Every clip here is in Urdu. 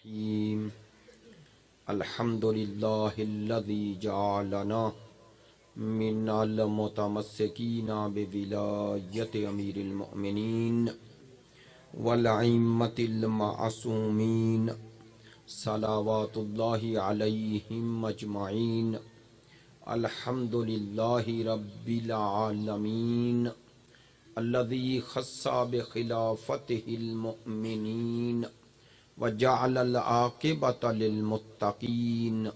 الرحیم الحمد للہ الذی جعلنا من المتمسکین بولایت امیر المؤمنین والائمۃ المعصومین صلوات اللہ علیہم اجمعین الحمد للہ رب العالمین الذی خص بخلافتہ المؤمنین وجعل العاقبۃ للمتقین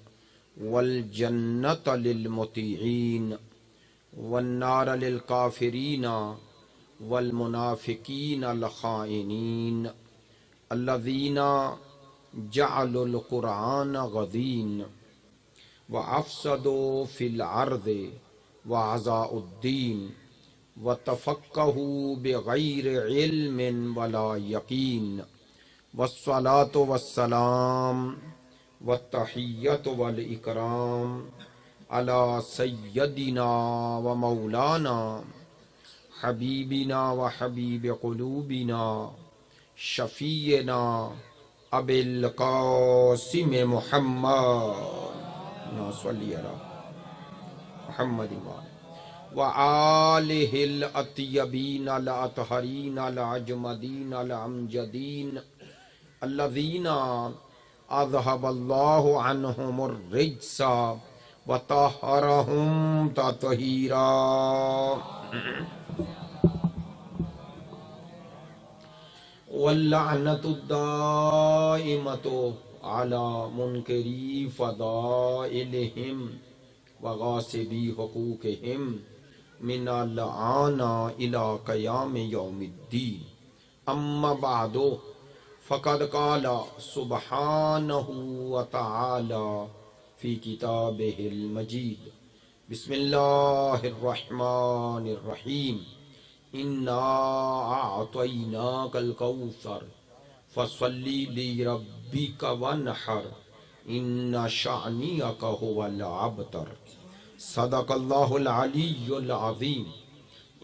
والجنۃ للمطیعین والنار للکافرین والمنافقین الخائنین الذین جعلوا القرآن غدین وافسدوا فی الارض واعضاء الدین وتفقہوا بغیر علم ولا یقین والصلاة والسلام والتحیۃ والاکرام علی سیدنا و مولانا حبیبنا و حبیب قلوبنا شفیعنا ابی القاسم محمد صلی علی محمد وآلہ الاطیبین الاطہرین الاجمدین الامجدین الذین اذهب اللہ عنہم الرجس وطہرہم تطہیرا واللعنۃ الدائمۃ علی منکری فضائلہم وغاصبی حقوقہم من الآن الی قیام یوم الدین اما بعد فقد قال سبحانہ وتعالی فی کتابہ المجید بسم اللہ الرحمن الرحیم انا اعطیناک الکوثر فصلی لربک وانحر ان شانئک هو الابتر صدق اللہ العلی العظیم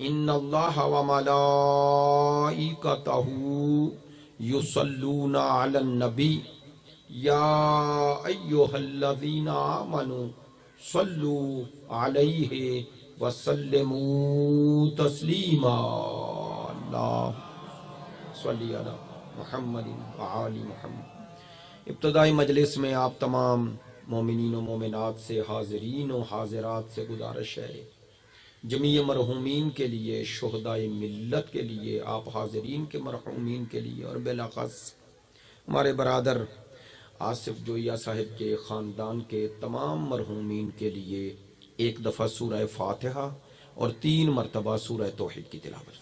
ان اللہ وملائکتہ یصلون علی النبی یا ایہا الذین آمنوا صلوا علیہ وسلموا تسلیما اللہ صلی علی محمد وآل محمد۔ ابتدائی مجلس میں آپ تمام مومنین و مومنات سے، حاضرین و حاضرات سے گزارش ہے، جمیع مرحومین کے لیے، شہدائے ملت کے لیے، آپ حاضرین کے مرحومین کے لیے، اور بالاخص ہمارے برادر آصف جوئیہ صاحب کے خاندان کے تمام مرحومین کے لیے ایک دفعہ سورہ فاتحہ اور 3 مرتبہ سورہ توحید کی تلاوت۔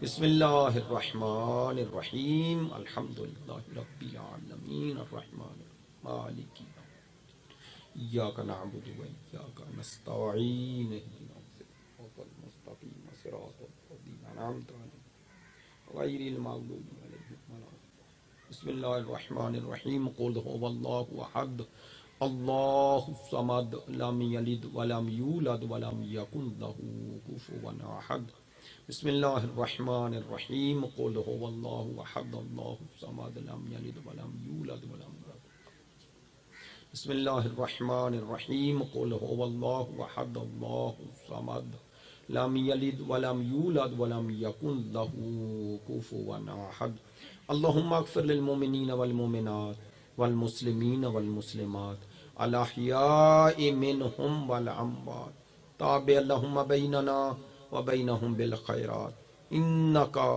بسم اللہ الرحمن الرحیم الحمدللہ رب العالمین الرحمن مالک ایاک نعبد و ایاک نستعین اهدنا الصراط المستقیم صراط الذین انعمت علیہم غیر المغضوب علیہم ولا الضالین۔ بسم اللہ الرحمن الرحیم قل هو اللہ احد اللہ الصمد لم یلد ولم یولد ولم یکن له کفوا احد۔ بسم اللہ الرحمن الرحیم قل هو اللہ احد اللہ الصمد لم یلد ولم یولد ولم یکن۔ بسم اللہ الرحمن الرحیم قل هو اللہ احد اللہ الصمد لم یلد ولم یولد ولم یکن له کفوا احد۔ اللہم اغفر للمؤمنین والمؤمنات والمسلمین والمسلمات الاحیاء منہم والاموات تابع اللہم بیننا وبینہم بالخیرات انکا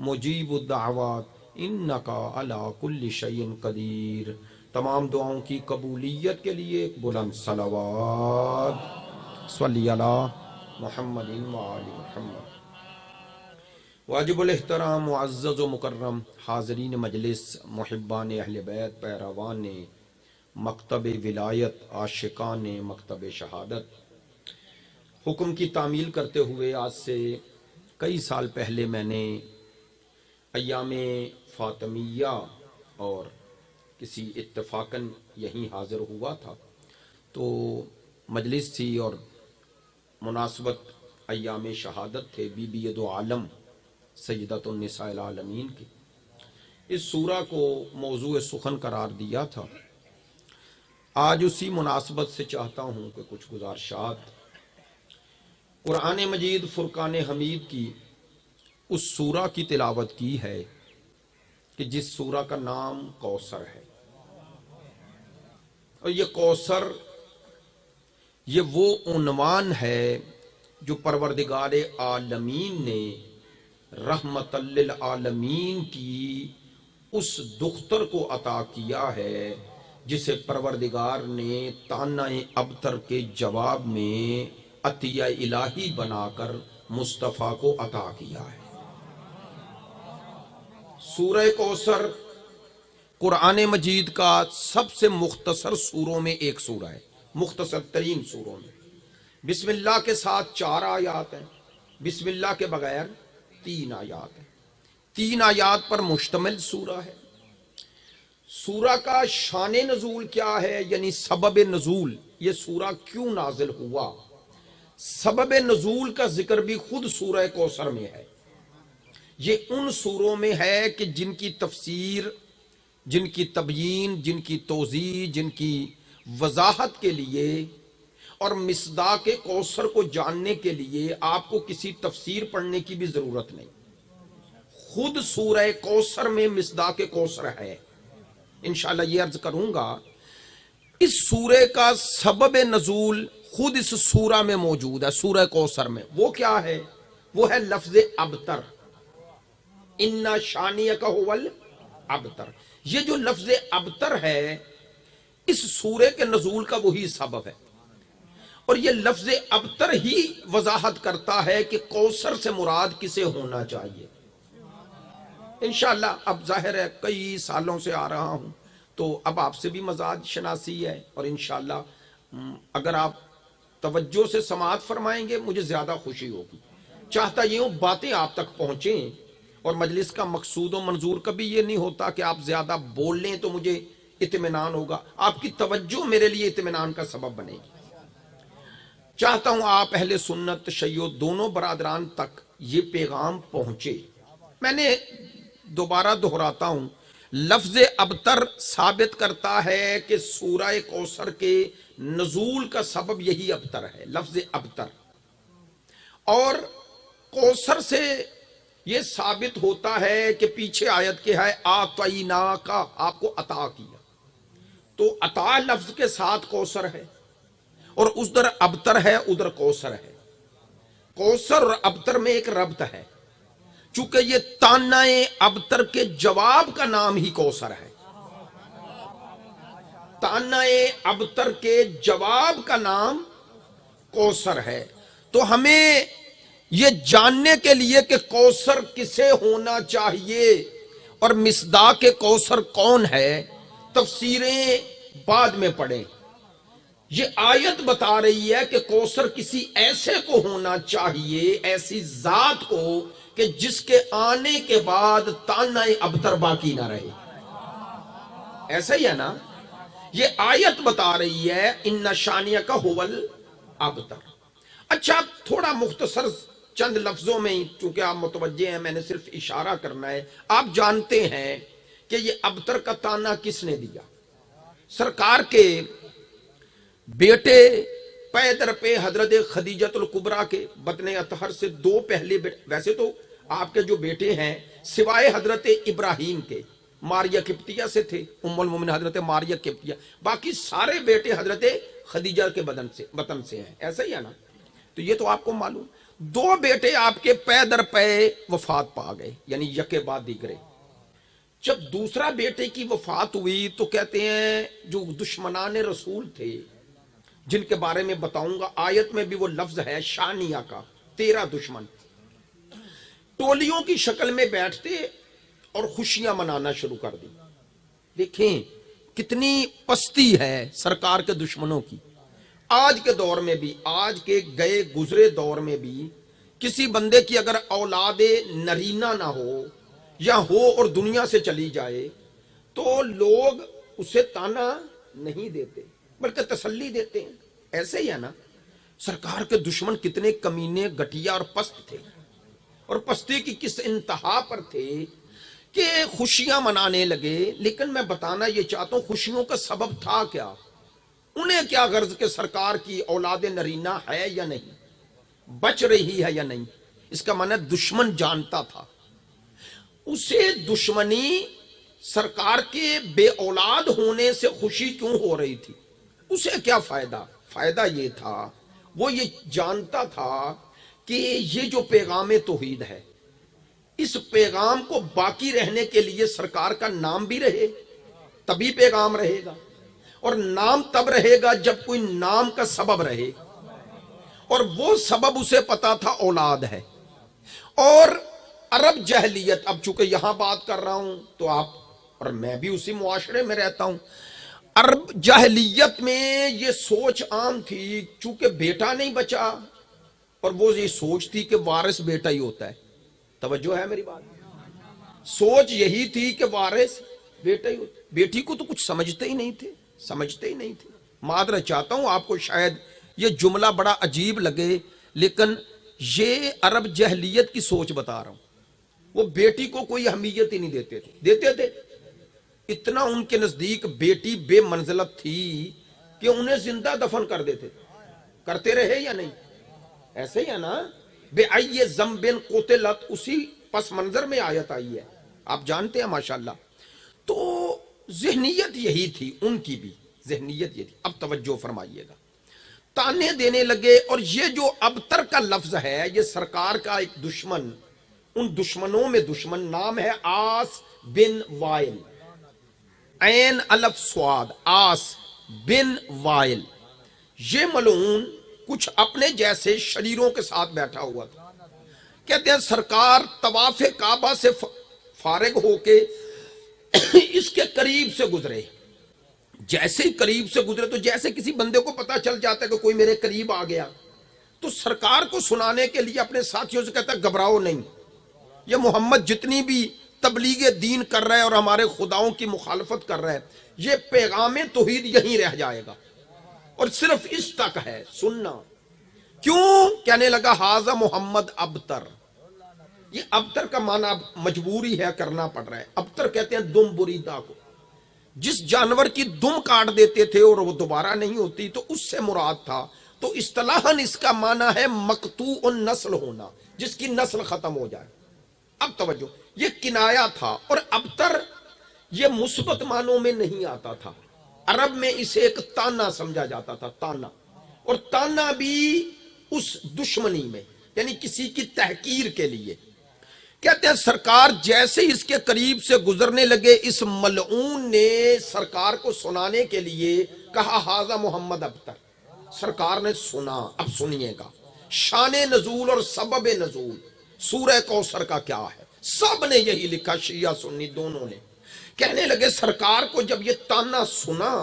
مجیب الدعوات انکا علی کل شیء قدیر۔ تمام دعاؤں کی قبولیت کے لیے ایک بلند صلوات صلی علی محمد وآل محمد۔ واجب الاحترام معزز و مکرم حاضرین مجلس، محبان اہل بیت، پیروان مکتب ولایت، عاشقان مکتب شہادت، حکم کی تعمیل کرتے ہوئے آج سے کئی سال پہلے میں نے ایام فاطمیہ اور کسی اتفاقاً یہیں حاضر ہوا تھا، تو مجلس تھی اور مناسبت ایام شہادت تھے بی بی دو عالم سیدۃ النساء العالمین کی۔ اس سورہ کو موضوع سخن قرار دیا تھا. آج اسی مناسبت سے چاہتا ہوں کہ کچھ گزارشات قرآن مجید فرقان حمید کی اس سورہ کی تلاوت کی ہے کہ جس سورہ کا نام کوثر ہے. اور یہ کوثر یہ وہ عنوان ہے جو پروردگار عالمین نے رحمت للعالمین کی اس دختر کو عطا کیا ہے جسے پروردگار نے طعنہ ابتر کے جواب میں عطیہ الہی بنا کر مصطفیٰ کو عطا کیا ہے. سورہ کوثر قرآن مجید کا سب سے مختصر سوروں میں ایک سورہ ہے، مختصر ترین سوروں میں. بسم اللہ کے ساتھ 4 آیات ہیں، بسم اللہ کے بغیر 3 آیات ہیں. 3 آیات پر مشتمل سورہ ہے. سورہ کا شان نزول کیا ہے، یعنی سبب نزول، یہ سورہ کیوں نازل ہوا، سبب نزول کا ذکر بھی خود سورہ کوثر میں ہے. یہ ان سوروں میں ہے کہ جن کی تفسیر، جن کی تبیین، جن کی توضیح، جن کی وضاحت کے لیے اور مصداق کوثر کو جاننے کے لیے آپ کو کسی تفسیر پڑھنے کی بھی ضرورت نہیں. خود سورہ کوثر میں مصداق کوثر ہے. انشاءاللہ یہ عرض کروں گا اس سورہ کا سبب نزول خود اس سورہ میں موجود ہے، سورہ کوثر میں. وہ کیا ہے؟ وہ ہے لفظ ابتر. اِنَّ شَانِئَکَ هُوَ الْأَبْتَرُ. یہ جو لفظ ابتر ہے اس سورے کے نزول کا وہی سبب ہے. اور یہ لفظ ابتر ہی وضاحت کرتا ہے کہ کوثر سے مراد کسے ہونا چاہیے. انشاءاللہ اب ظاہر ہے کئی سالوں سے آ رہا ہوں تو اب آپ سے بھی مزاج شناسی ہے، اور انشاءاللہ اگر آپ توجہ سے سماعت فرمائیں گے مجھے زیادہ خوشی ہوگی. چاہتا یہ ہوں باتیں آپ تک پہنچیں، اور مجلس کا مقصود و منظور کبھی یہ نہیں ہوتا کہ آپ زیادہ بول لیں تو مجھے اطمینان ہوگا. آپ کی توجہ میرے لیے اطمینان کا سبب بنے گی. چاہتا ہوں آپ اہل سنت شیعہ دونوں برادران تک یہ پیغام پہنچے. میں نے دوبارہ دہراتا ہوں، لفظ ابتر ثابت کرتا ہے کہ سورہ کوثر کے نزول کا سبب یہی ابتر ہے، لفظ ابتر. اور کوثر سے یہ ثابت ہوتا ہے کہ پیچھے آیت کے ہے آتیناکا، آپ کو عطا کیا. تو عطا لفظ کے ساتھ کوثر ہے، اور ادھر ابتر ہے ادھر کوثر ہے. کوثر اور ابتر میں ایک ربط ہے، چونکہ یہ طعنہ ابتر کے جواب کا نام ہی کوثر ہے. طعنہ ابتر کے جواب کا نام کوثر ہے. تو ہمیں یہ جاننے کے لیے کہ کوثر کسے ہونا چاہیے اور مصداق کوثر کون ہے، تفسیریں بعد میں پڑھیں. یہ آیت بتا رہی ہے کہ کوثر کسی ایسے کو ہونا چاہیے، ایسی ذات کو کہ جس کے آنے کے بعد طعنہ ابتر باقی نہ رہے. ایسا ہی ہے نا؟ یہ آیت بتا رہی ہے اِنَّ شَانِئَکَ هُوَ الْأَبْتَرُ. اچھا تھوڑا مختصر چند لفظوں میں، چونکہ آپ متوجہ ہیں میں نے صرف اشارہ کرنا ہے. آپ جانتے ہیں کہ یہ ابتر کا طعنہ کس نے دیا؟ سرکار کے بیٹے پے در پہ حضرت خدیجۃ الکبریٰ کے بطن اطہر سے 2 پہلے ویسے تو آپ کے جو بیٹے ہیں سوائے حضرت ابراہیم کے ماریہ قبطیہ سے تھے، ام المومنین حضرت ماریہ قبطیہ، باقی سارے بیٹے حضرت خدیجہ کے وطن سے ہیں. ایسا ہی ہے نا؟ تو یہ تو آپ کو معلوم. 2 بیٹے آپ کے پے در پے وفات پا گئے، یعنی یکے بعد دیگرے. جب دوسرا بیٹے کی وفات ہوئی تو کہتے ہیں جو دشمنان رسول تھے جن کے بارے میں بتاؤں گا، آیت میں بھی وہ لفظ ہے شانیہ کا، 13 دشمن ٹولیوں کی شکل میں بیٹھتے اور خوشیاں منانا شروع کر دی. دیکھیں کتنی پستی ہے سرکار کے دشمنوں کی. آج کے دور میں بھی، آج کے گئے گزرے دور میں بھی کسی بندے کی اگر اولاد نرینہ نہ ہو یا ہو اور دنیا سے چلی جائے تو لوگ اسے طعنہ نہیں دیتے بلکہ تسلی دیتے ہیں. ایسے ہی ہے نا؟ سرکار کے دشمن کتنے کمینے، گٹھیا اور پست تھے، اور پستی کی کس انتہا پر تھے کہ خوشیاں منانے لگے، لیکن میں بتانا یہ چاہتا ہوں خوشیوں کا سبب تھا کیا؟ انہیں کیا غرض کہ سرکار کی اولاد نرینہ ہے یا نہیں، بچ رہی ہے یا نہیں؟ اس کا معنی دشمن جانتا تھا، اسے دشمنی سرکار کے بے اولاد ہونے سے خوشی کیوں ہو رہی تھی؟ اسے کیا فائدہ؟ فائدہ یہ تھا، وہ یہ جانتا تھا کہ یہ جو پیغام توحید ہے، اس پیغام کو باقی رہنے کے لیے سرکار کا نام بھی رہے تبھی پیغام رہے گا، اور نام تب رہے گا جب کوئی نام کا سبب رہے، اور وہ سبب اسے پتا تھا اولاد ہے۔ اور عرب جہلیت، اب چونکہ یہاں بات کر رہا ہوں تو آپ اور میں بھی اسی معاشرے میں رہتا ہوں، عرب جہلیت میں یہ سوچ عام تھی، چونکہ بیٹا نہیں بچا، اور وہ یہ سوچ تھی کہ وارث بیٹا ہی ہوتا ہے۔ توجہ ہے میری بات؟ سوچ یہی تھی کہ وارث بیٹا ہی ہوتا ہے، بیٹی کو تو کچھ سمجھتے ہی نہیں تھے۔ معذرت چاہتا ہوں آپ کو، شاید یہ جملہ بڑا عجیب لگے، لیکن یہ عرب جہلیت کی سوچ بتا رہا ہوں۔ وہ بیٹی کو کوئی اہمیت ہی نہیں دیتے تھے، اتنا ان کے نزدیک بیٹی بے منزلت تھی کہ انہیں زندہ دفن کر دیتے تھے۔ کرتے رہے یا نہیں؟ ایسے ہی ہے نا، بے ای ذنب قتلت، اسی پس منظر میں آیت آئی ہے، آپ جانتے ہیں ماشاءاللہ۔ تو ذہنیت یہی تھی، ان کی بھی ذہنیت یہ تھی۔ اب توجہ فرمائیے گا، تانے دینے لگے، اور یہ جو ابتر کا لفظ ہے یہ سرکار کا ایک دشمن، ان دشمنوں میں دشمن، نام ہے آس بن وائل، عین الف سواد، آس بن وائل۔ یہ ملعون کچھ اپنے جیسے شریروں کے ساتھ بیٹھا ہوا تھا۔ کہتے ہیں سرکار طواف کعبہ سے فارغ ہو کے اس کے قریب سے گزرے، جیسے ہی قریب سے گزرے تو جیسے کسی بندے کو پتا چل جاتا ہے کہ کوئی میرے قریب آ گیا، تو سرکار کو سنانے کے لیے اپنے ساتھیوں سے کہتا ہے گھبراؤ نہیں، یہ محمد جتنی بھی تبلیغ دین کر رہا ہے اور ہمارے خداؤں کی مخالفت کر رہا ہے، یہ پیغام توحید یہیں رہ جائے گا، اور صرف اس تک ہے سننا۔ کیوں؟ کہنے لگا ہاذا محمد ابتر۔ یہ ابتر کا معنی مجبوری ہے، کرنا پڑ رہا ہے۔ ابتر کہتے ہیں دم بریدہ کو، جس جانور کی دم کاٹ دیتے تھے اور وہ دوبارہ نہیں ہوتی، تو اس سے مراد تھا۔ تو اصطلاحاً اس کا معنی ہے مقطوع النسل ہونا، جس کی نسل ختم ہو جائے۔ اب توجہ، یہ کنایا تھا، اور ابتر یہ مثبت معنوں میں نہیں آتا تھا، عرب میں اسے ایک تانا سمجھا جاتا تھا، تانا، اور تانا بھی اس دشمنی میں، یعنی کسی کی تحقیر کے لیے۔ کہتے ہیں سرکار جیسے اس کے قریب سے گزرنے لگے، اس ملعون نے سرکار کو سنانے کے لیے کہا ہاذا محمد ابتر۔ سرکار نے سنا۔ اب سنیے گا شان نزول اور سبب نزول سورہ کوثر کا کیا ہے، سب نے یہی لکھا، شیعہ سنی دونوں نے۔ کہنے لگے سرکار کو جب یہ تانا سنا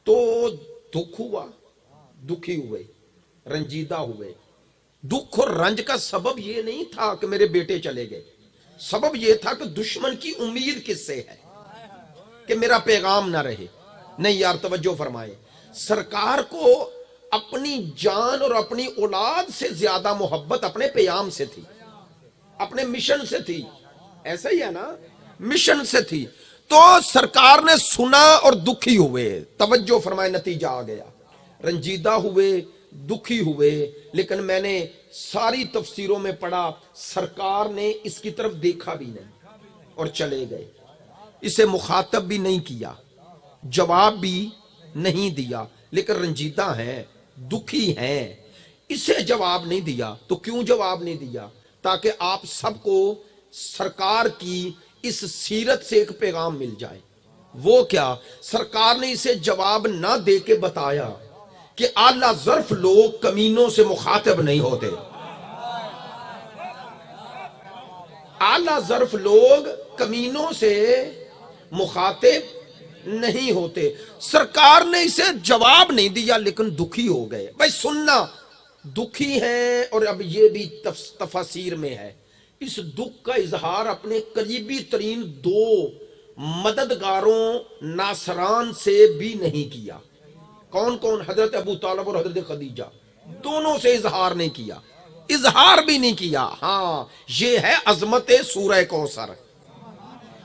تو دکھ ہوا، دکھی ہوئے، رنجیدہ ہوئے۔ دکھ اور رنج کا سبب یہ نہیں تھا کہ میرے بیٹے چلے گئے، سبب یہ تھا کہ دشمن کی امید کس سے ہے کہ میرا پیغام نہ رہے۔ نہیں یار توجہ فرمائے، سرکار کو اپنی جان اور اپنی اولاد سے زیادہ محبت اپنے پیام سے تھی، اپنے مشن سے تھی، ایسا ہی ہے نا، مشن سے تھی۔ تو سرکار نے سنا اور دکھی ہوئے، توجہ فرمائے، نتیجہ آ گیا، رنجیدہ ہوئے، دکھی ہوئے۔ لیکن میں نے ساری تفسیروں میں پڑھا سرکار نے اس کی طرف دیکھا بھی نہیں اور چلے گئے، اسے مخاطب بھی نہیں کیا، جواب بھی نہیں دیا، لیکن رنجیدہ ہیں، دکھی ہیں، اسے جواب نہیں دیا۔ تو کیوں جواب نہیں دیا؟ تاکہ آپ سب کو سرکار کی اس سیرت سے ایک پیغام مل جائے۔ وہ کیا؟ سرکار نے اسے جواب نہ دے کے بتایا کہ اعلیٰ ظرف لوگ کمینوں سے مخاطب نہیں ہوتے، اعلیٰ ظرف لوگ کمینوں سے مخاطب نہیں ہوتے۔ سرکار نے اسے جواب نہیں دیا، لیکن دکھی ہو گئے۔ بھائی سننا، دکھی ہیں، اور اب یہ بھی تفاسیر میں ہے، اس دکھ کا اظہار اپنے قریبی ترین دو مددگاروں ناصران سے بھی نہیں کیا۔ کون کون؟ حضرت ابو طالب اور حضرت خدیجہ، دونوں سے اظہار نہیں کیا، اظہار بھی نہیں کیا۔ ہاں، یہ ہے عظمت سورہ کوثر۔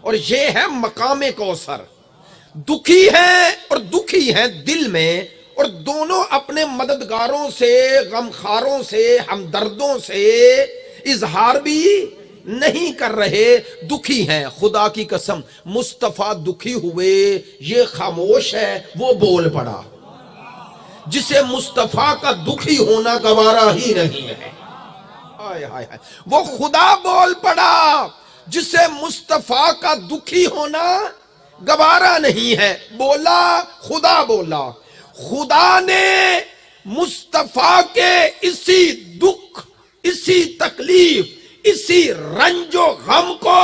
اور یہ ہے مقام کوثر. دکھی ہیں اور دکھی ہیں دل میں، اور دونوں اپنے مددگاروں سے، غمخاروں سے، ہمدردوں سے اظہار بھی نہیں کر رہے، دکھی ہیں. خدا کی قسم مصطفیٰ دکھی ہوئے، یہ خاموش ہے، وہ بول پڑا. جسے مصطفیٰ کا دکھی ہونا گوارا ہی نہیں ہے، وہ خدا بول پڑا. جسے مصطفیٰ کا دکھی ہونا گوارا نہیں ہے، بولا خدا بولا. خدا نے مصطفیٰ کے اسی دکھ، اسی تکلیف، اسی رنج و غم کو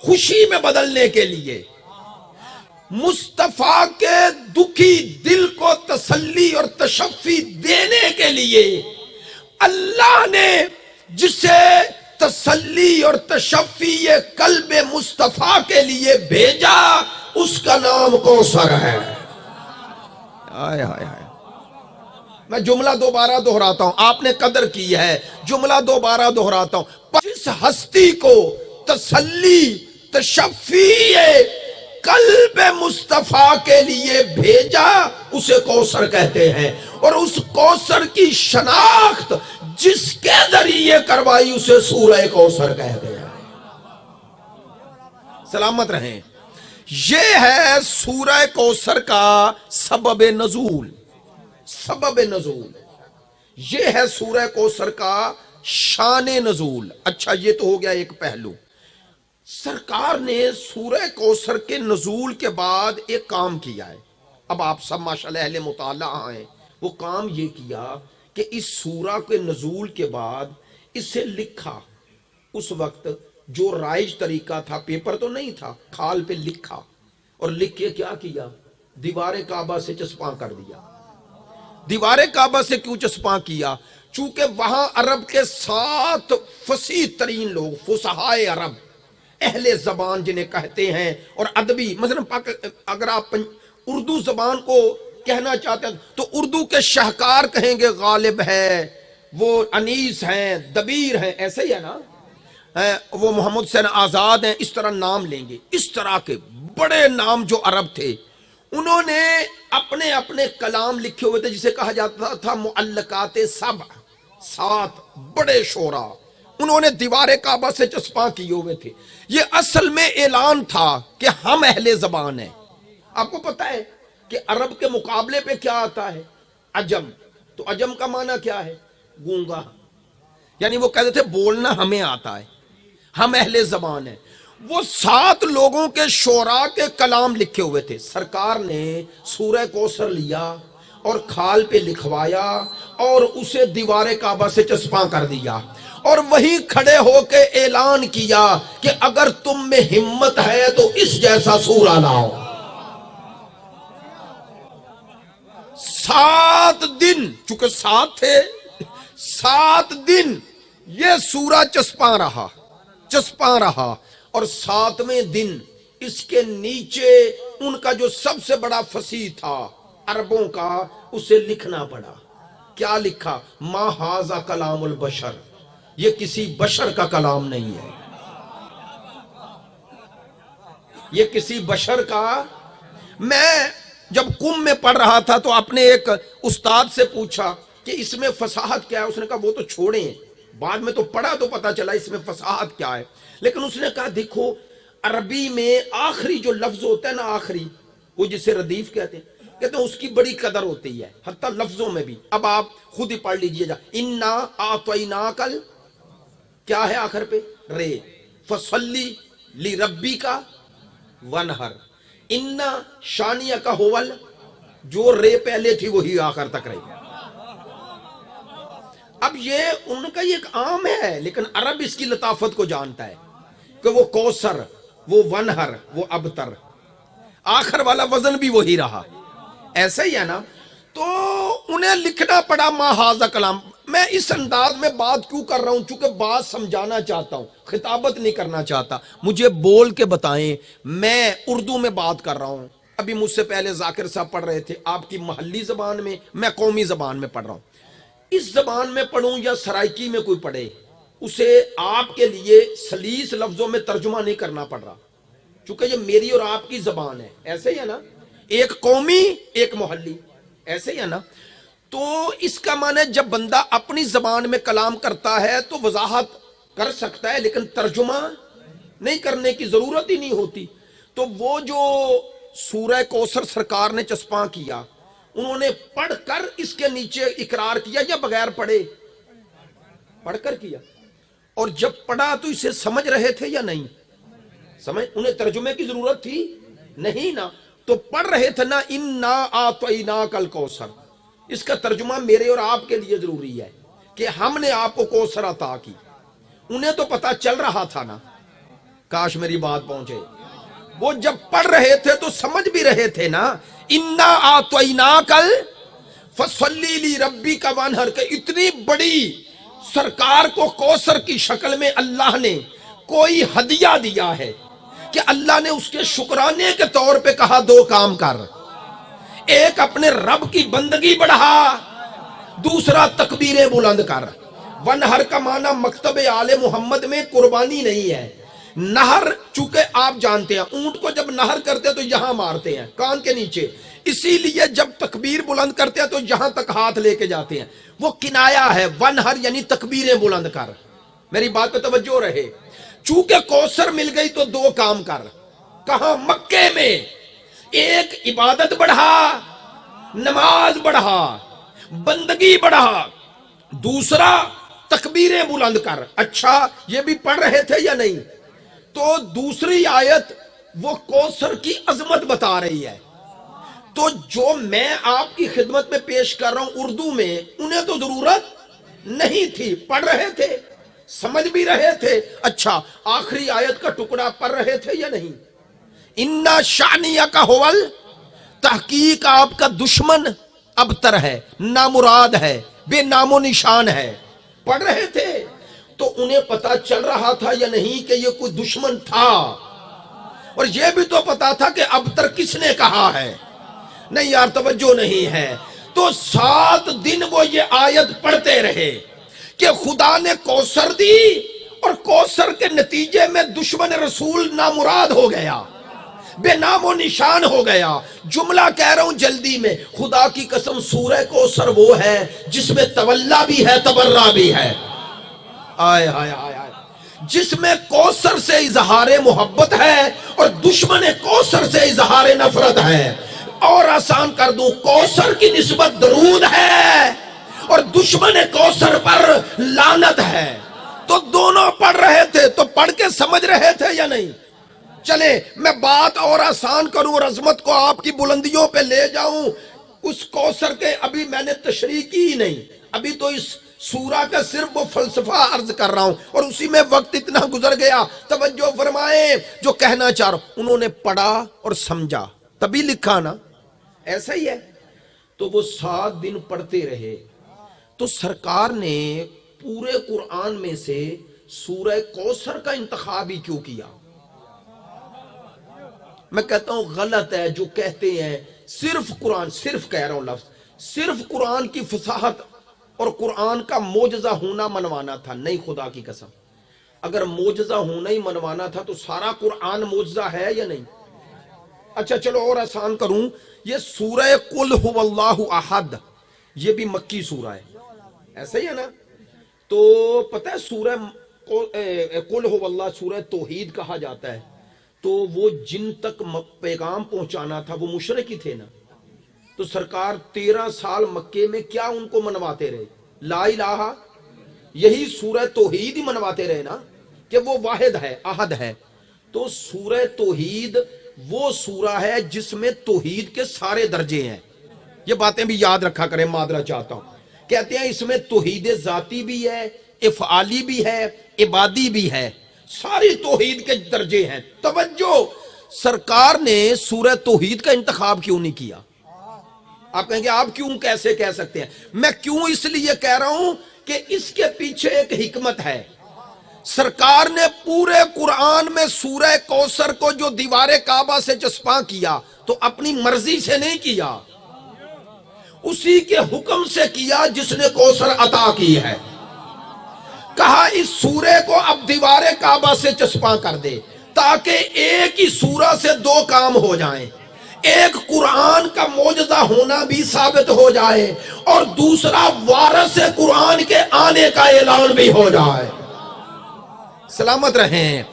خوشی میں بدلنے کے لیے، مصطفیٰ کے دکھی دل کو تسلی اور تشفی دینے کے لیے اللہ نے جسے تسلی اور تشفی قلب مصطفیٰ کے لیے بھیجا، اس کا نام کوثر ہے. آئے آئے آئے. میں جملہ دوبارہ دہراتا ہوں، آپ نے قدر کی ہے، جملہ دوبارہ دہراتا ہوں. جس ہستی کو تسلی تشفی قلب مصطفیٰ کے لیے بھیجا، اسے کوثر کہتے ہیں. اور اس کوثر کی شناخت جس کے ذریعے کروائی، اسے سورہ کوثر کہتے ہیں. سلامت رہیں. یہ ہے سورہ کوثر کا سبب نزول. سبب نزول یہ ہے سورہ کوثر کا شان نزول. اچھا، یہ تو ہو گیا ایک پہلو. سرکار نے سورہ کوثر کے نزول کے بعد ایک کام کیا ہے. اب آپ سب ماشاءاللہ اہل مطالعہ ہیں. وہ کام یہ کیا کہ اس سورہ کے نزول کے بعد اسے لکھا. اس وقت جو رائج طریقہ تھا، پیپر تو نہیں تھا، کھال پہ لکھا، اور لکھ کے کیا کیا؟ دیوار کعبہ سے چسپاں کر دیا. دیوار کعبہ سے کیوں چسپاں کیا؟ چونکہ وہاں عرب کے 7 فصیح ترین لوگ، فصحائے عرب، اہل زبان جنہیں کہتے ہیں، اور ادبی، مثلا اگر آپ اردو زبان کو کہنا چاہتے ہیں تو اردو کے شاہکار کہیں گے غالب ہے، وہ انیس ہیں، دبیر ہیں، ایسے ہی ہے نا، وہ محمد حسین آزاد ہیں، اس طرح نام لیں گے. اس طرح کے بڑے نام جو عرب تھے، انہوں نے اپنے اپنے کلام لکھے ہوئے تھے، جسے کہا جاتا تھا معلقات 7 بڑے شعراء. انہوں نے دیوار کعبہ سے چسپاں کیے ہوئے تھے. یہ اصل میں اعلان تھا کہ ہم اہل زبان ہیں. آپ کو پتا ہے کہ عرب کے مقابلے پہ کیا آتا ہے؟ عجم. تو عجم کا معنی کیا ہے؟ گونگا. یعنی وہ کہتے تھے بولنا ہمیں آتا ہے، ہم اہل زبان ہیں. وہ 7 لوگوں کے شعراء کے کلام لکھے ہوئے تھے. سرکار نے سورہ کوثر لیا اور کھال پہ لکھوایا اور اسے دیوار کعبہ سے چسپاں کر دیا، اور وہیں کھڑے ہو کے اعلان کیا کہ اگر تم میں ہمت ہے تو اس جیسا سورہ لاؤ. 7 دن، چونکہ 7 تھے، 7 دن یہ سورہ چسپاں رہا. اور 7ویں دن اس کے نیچے ان کا جو سب سے بڑا فصیح تھا عربوں کا، اسے لکھنا پڑا. کیا لکھا؟ ما ھذا کلام البشر، یہ کسی بشر کا کلام نہیں ہے، یہ کسی بشر کا. میں جب قم میں پڑھ رہا تھا تو اپنے ایک استاد سے پوچھا کہ اس میں فصاحت کیا ہے. اس نے کہا وہ تو چھوڑیں، بعد میں تو پڑھا تو پتا چلا اس میں فصاحت کیا ہے. لیکن اس نے کہا دیکھو، عربی میں آخری جو لفظ ہوتا ہے نا، آخری، وہ جسے ردیف کہتے ہیں اس کی بڑی قدر ہوتی ہے، حتیٰ لفظوں میں بھی. اب آپ خود ہی پڑھ لیجئے جا. انا اعطیناکل، کیا ہے آخر پہ؟ رے. فصلی لربک ونہر. انا شانیک ھول، جو رے پہلے تھی وہی آخر تک رہی. اب یہ ان کا ایک عام ہے، لیکن عرب اس کی لطافت کو جانتا ہے کہ وہ کوثر، وہ ونہر، وہ ابتر، آخر والا وزن بھی وہی رہا. ایسا ہی ہے نا. تو انہیں لکھنا پڑا ما ھذا کلام. میں اس انداز میں بات کیوں کر رہا ہوں؟ چونکہ بات سمجھانا چاہتا ہوں، خطابت نہیں کرنا چاہتا. مجھے بول کے بتائیں. میں اردو میں بات کر رہا ہوں، ابھی مجھ سے پہلے ذاکر صاحب پڑھ رہے تھے آپ کی محلی زبان میں، میں قومی زبان میں پڑھ رہا ہوں. اس زبان میں پڑھوں یا سرائکی میں کوئی پڑھے، اسے آپ کے لیے سلیس لفظوں میں ترجمہ نہیں کرنا پڑ رہا. چونکہ یہ میری اور آپ کی زبان ہے، ایسے ہی ہے نا، ایک قومی ایک محلی، ایسے ہی ہے نا. تو اس کا معنی ہے جب بندہ اپنی زبان میں کلام کرتا ہے تو وضاحت کر سکتا ہے لیکن ترجمہ نہیں کرنے کی ضرورت ہی نہیں ہوتی. تو وہ جو سورہ کوثر سرکار نے چسپاں کیا، انہوں نے پڑھ کر اس کے نیچے اقرار کیا یا بغیر پڑھے؟ پڑھ کر کیا. اور جب پڑھا تو اسے سمجھ رہے تھے یا نہیں سمجھ؟ انہیں ترجمے کی ضرورت تھی نہیں نا، تو پڑھ رہے تھے نا. انا اعطیناک الکوثر، اس کا ترجمہ میرے اور آپ کے لیے ضروری ہے کہ ہم نے آپ کو کوثر عطا کی. انہیں تو پتا چل رہا تھا نا، کاش میری بات پہنچے. وہ جب پڑھ رہے تھے تو سمجھ بھی رہے تھے نا. انا اعطیناک فصلی لربک وانحر، کہ اتنی بڑی سرکار کو کوثر کی شکل میں اللہ نے کوئی ہدیہ دیا ہے کہ اللہ نے اس کے شکرانے کے طور پہ کہا دو کام کر. ایک اپنے رب کی بندگی بڑھا، دوسرا تکبیریں بلند کر. ونہر کا معنی مکتب آل محمد میں قربانی نہیں ہے. نہر چونکہ آپ جانتے ہیں اونٹ کو جب نہر کرتے ہیں تو یہاں مارتے ہیں کان کے نیچے، اسی لیے جب تکبیر بلند کرتے ہیں تو یہاں تک ہاتھ لے کے جاتے ہیں. وہ کنایا ہے، ونہر یعنی تکبیریں بلند کر. میری بات پہ توجہ رہے. چونکہ کوثر مل گئی تو دو کام کر. کہاں؟ مکے میں. ایک عبادت بڑھا، نماز بڑھا، بندگی بڑھا. دوسرا تکبیریں بلند کر. اچھا یہ بھی پڑھ رہے تھے یا نہیں؟ تو دوسری آیت وہ کوثر کی عظمت بتا رہی ہے. تو جو میں آپ کی خدمت میں پیش کر رہا ہوں اردو میں، انہیں تو ضرورت نہیں تھی، پڑھ رہے تھے، سمجھ بھی رہے تھے. اچھا آخری آیت کا ٹکڑا پڑھ رہے تھے یا نہیں؟ انا شانیک ھول، تحقیق آپ کا دشمن ابتر ہے، نامراد ہے، بے نام و نشان ہے. پڑھ رہے تھے تو انہیں پتا چل رہا تھا یا نہیں کہ یہ کوئی دشمن تھا؟ اور یہ بھی تو پتا تھا کہ ابتر کس نے کہا ہے. نہیں یار توجہ نہیں ہے. تو 7 دن وہ یہ آیت پڑھتے رہے کہ خدا نے کوثر دی اور کوثر کے نتیجے میں دشمن رسول نامراد ہو گیا، بے نام و نشان ہو گیا. جملہ کہہ رہا ہوں جلدی میں، خدا کی قسم سورہ کوثر وہ ہے جس میں تولا بھی ہے تبرہ بھی ہے. آئے آئے آئے آئے، جس میں کوثر سے اظہار محبت ہے اور دشمن کوثر سے اظہار نفرت ہے. اور آسان کر دوں، کوثر کی نسبت درود ہے اور دشمن کوثر پر لعنت ہے. تو دونوں پڑھ رہے تھے تو پڑھ کے سمجھ رہے تھے یا نہیں؟ چلے میں بات اور آسان کروں اور عظمت کو آپ کی بلندیوں پہ لے جاؤں. اس کوثر کے ابھی میں نے تشریح کی ہی نہیں، ابھی تو اس سورہ کا صرف وہ فلسفہ عرض کر رہا ہوں اور اسی میں وقت اتنا گزر گیا. توجہ فرمائیں جو کہنا چاہ رہا ہوں. انہوں نے پڑھا اور سمجھا تبھی لکھا نا، ایسا ہی ہے. تو وہ 7 دن پڑھتے رہے. تو سرکار نے پورے قرآن میں سے سورہ کوثر کا انتخاب ہی کیوں کیا؟ میں کہتا ہوں غلط ہے جو کہتے ہیں صرف قرآن، صرف کہہ رہا ہوں لفظ، صرف قرآن کی فصاحت اور قرآن کا معجزہ ہونا منوانا تھا. نہیں خدا کی قسم، اگر معجزہ ہونا ہی منوانا تھا تو سارا قرآن معجزہ ہے یا نہیں؟ اچھا چلو اور آسان کروں، یہ سورہ قل هو اللہ احد یہ بھی مکی سورہ ہے، ایسا ہی ہے نا؟ تو پتہ ہے سورہ قل هو اللہ سورہ توحید کہا جاتا ہے. تو وہ جن تک پیغام پہنچانا تھا وہ مشرک ہی تھے نا. تو سرکار 13 سال مکے میں کیا ان کو منواتے رہے؟ لا الہ، یہی سورہ توحید ہی منواتے رہے نا کہ وہ واحد ہے، احد ہے. تو سورہ توحید وہ سورہ ہے جس میں توحید کے سارے درجے ہیں. یہ باتیں بھی یاد رکھا کریں، معذرت چاہتا ہوں. کہتے ہیں اس میں توحید ذاتی بھی ہے، افعالی بھی ہے، عبادی بھی ہے، ساری توحید کے درجے ہیں. توجہ، سرکار نے سورہ توحید کا انتخاب کیوں نہیں کیا؟ آپ کہیں گے آپ کیوں کیسے کہہ سکتے ہیں؟ میں کیوں اس لیے کہہ رہا ہوں کہ اس کے پیچھے ایک حکمت ہے. سرکار نے پورے قرآن میں سورہ کوثر کو جو دیوار کعبہ سے چسپاں کیا تو اپنی مرضی سے نہیں کیا، اسی کے حکم سے کیا جس نے کوثر عطا کی ہے. کہا اس سورے کو اب دیوار کعبہ سے چسپاں کر دے. تاکہ ایک ہی سورہ سے دو کام ہو جائیں، ایک قرآن کا معجزہ ہونا بھی ثابت ہو جائے اور دوسرا وارث قرآن کے آنے کا اعلان بھی ہو جائے۔ سلامت رہیں،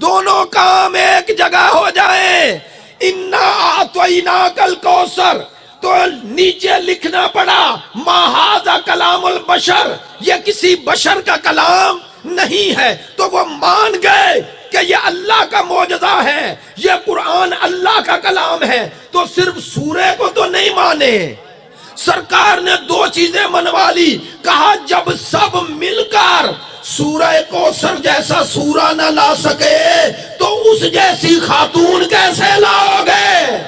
دونوں کام ایک جگہ ہو جائیں۔ اِنَّا أَعْطَيْنَاكَ الْكَوْثَرَ، تو نیچے لکھنا پڑا ما ھذا کلام البشر، یہ کسی بشر کا کلام نہیں ہے، تو وہ مان گئے کہ یہ اللہ کا معجزہ ہے، یہ قرآن اللہ کا کلام ہے، تو صرف سورہ کو تو نہیں مانے۔ سرکار نے دو چیزیں منوا لی، کہا جب سب مل کر سورہ کوثر جیسا سورہ نہ لا سکے تو اس جیسی خاتون کیسے لاؤ گے؟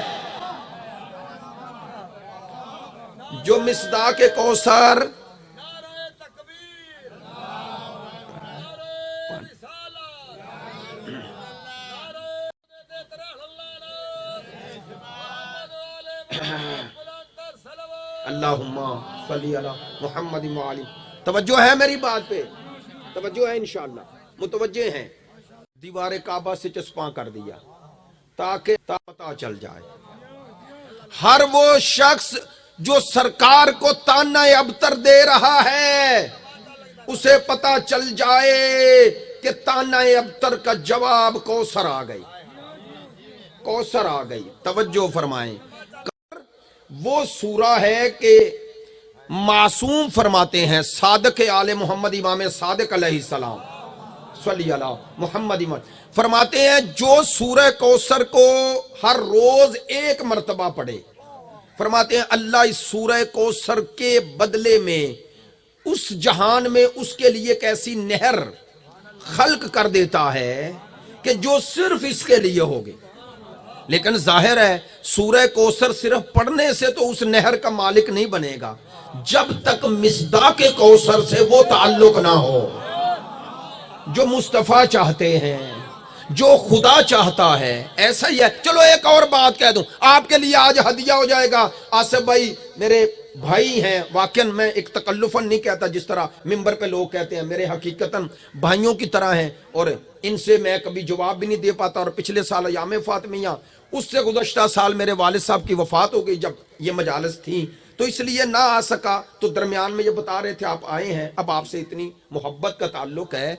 جو مصداق کوثر اللہم صلی علی محمد وعلی۔ توجہ ہے میری بات پہ؟ توجہ ہے انشاءاللہ؟ متوجہ ہیں؟ دیوار کعبہ سے چسپاں کر دیا تاکہ پتہ چل جائے۔ ہر وہ شخص جو سرکار کو طعنہ ابتر دے رہا ہے اسے پتہ چل جائے کہ طعنہ ابتر کا جواب کوثر آ گئی، کوثر آ گئی۔ توجہ فرمائیں، وہ سورہ ہے کہ معصوم فرماتے ہیں صادق آل محمد امام صادق علیہ السلام صلی اللہ محمد فرماتے ہیں جو سورہ کوثر کو ہر روز ایک مرتبہ پڑھے، فرماتے ہیں اللہ اس سورہ کوثر کے بدلے میں اس جہان میں اس کے لیے ایک ایسی نہر خلق کر دیتا ہے کہ جو صرف اس کے لیے ہوگی۔ لیکن ظاہر ہے سورہ کوثر صرف پڑھنے سے تو اس نہر کا مالک نہیں بنے گا جب تک مصداق کوثر سے وہ تعلق نہ ہو جو مصطفیٰ چاہتے ہیں، جو خدا چاہتا ہے۔ ایسا ہی ہے۔ چلو ایک اور بات کہہ دوں آپ کے لیے، آج ہدیہ ہو جائے گا۔ آصف بھائی میرے بھائی ہیں، واقعاً میں ایک تکلفاً نہیں کہتا جس طرح ممبر پہ لوگ کہتے ہیں، میرے حقیقتاً بھائیوں کی طرح ہیں اور ان سے میں کبھی جواب بھی نہیں دے پاتا۔ اور پچھلے سال ایام فاطمیہ، اس سے گزشتہ سال میرے والد صاحب کی وفات ہو گئی جب یہ مجالس تھی، تو اس لیے نہ آ سکا، تو درمیان میں یہ بتا رہے تھے آپ آئے ہیں، اب آپ سے اتنی محبت کا تعلق ہے۔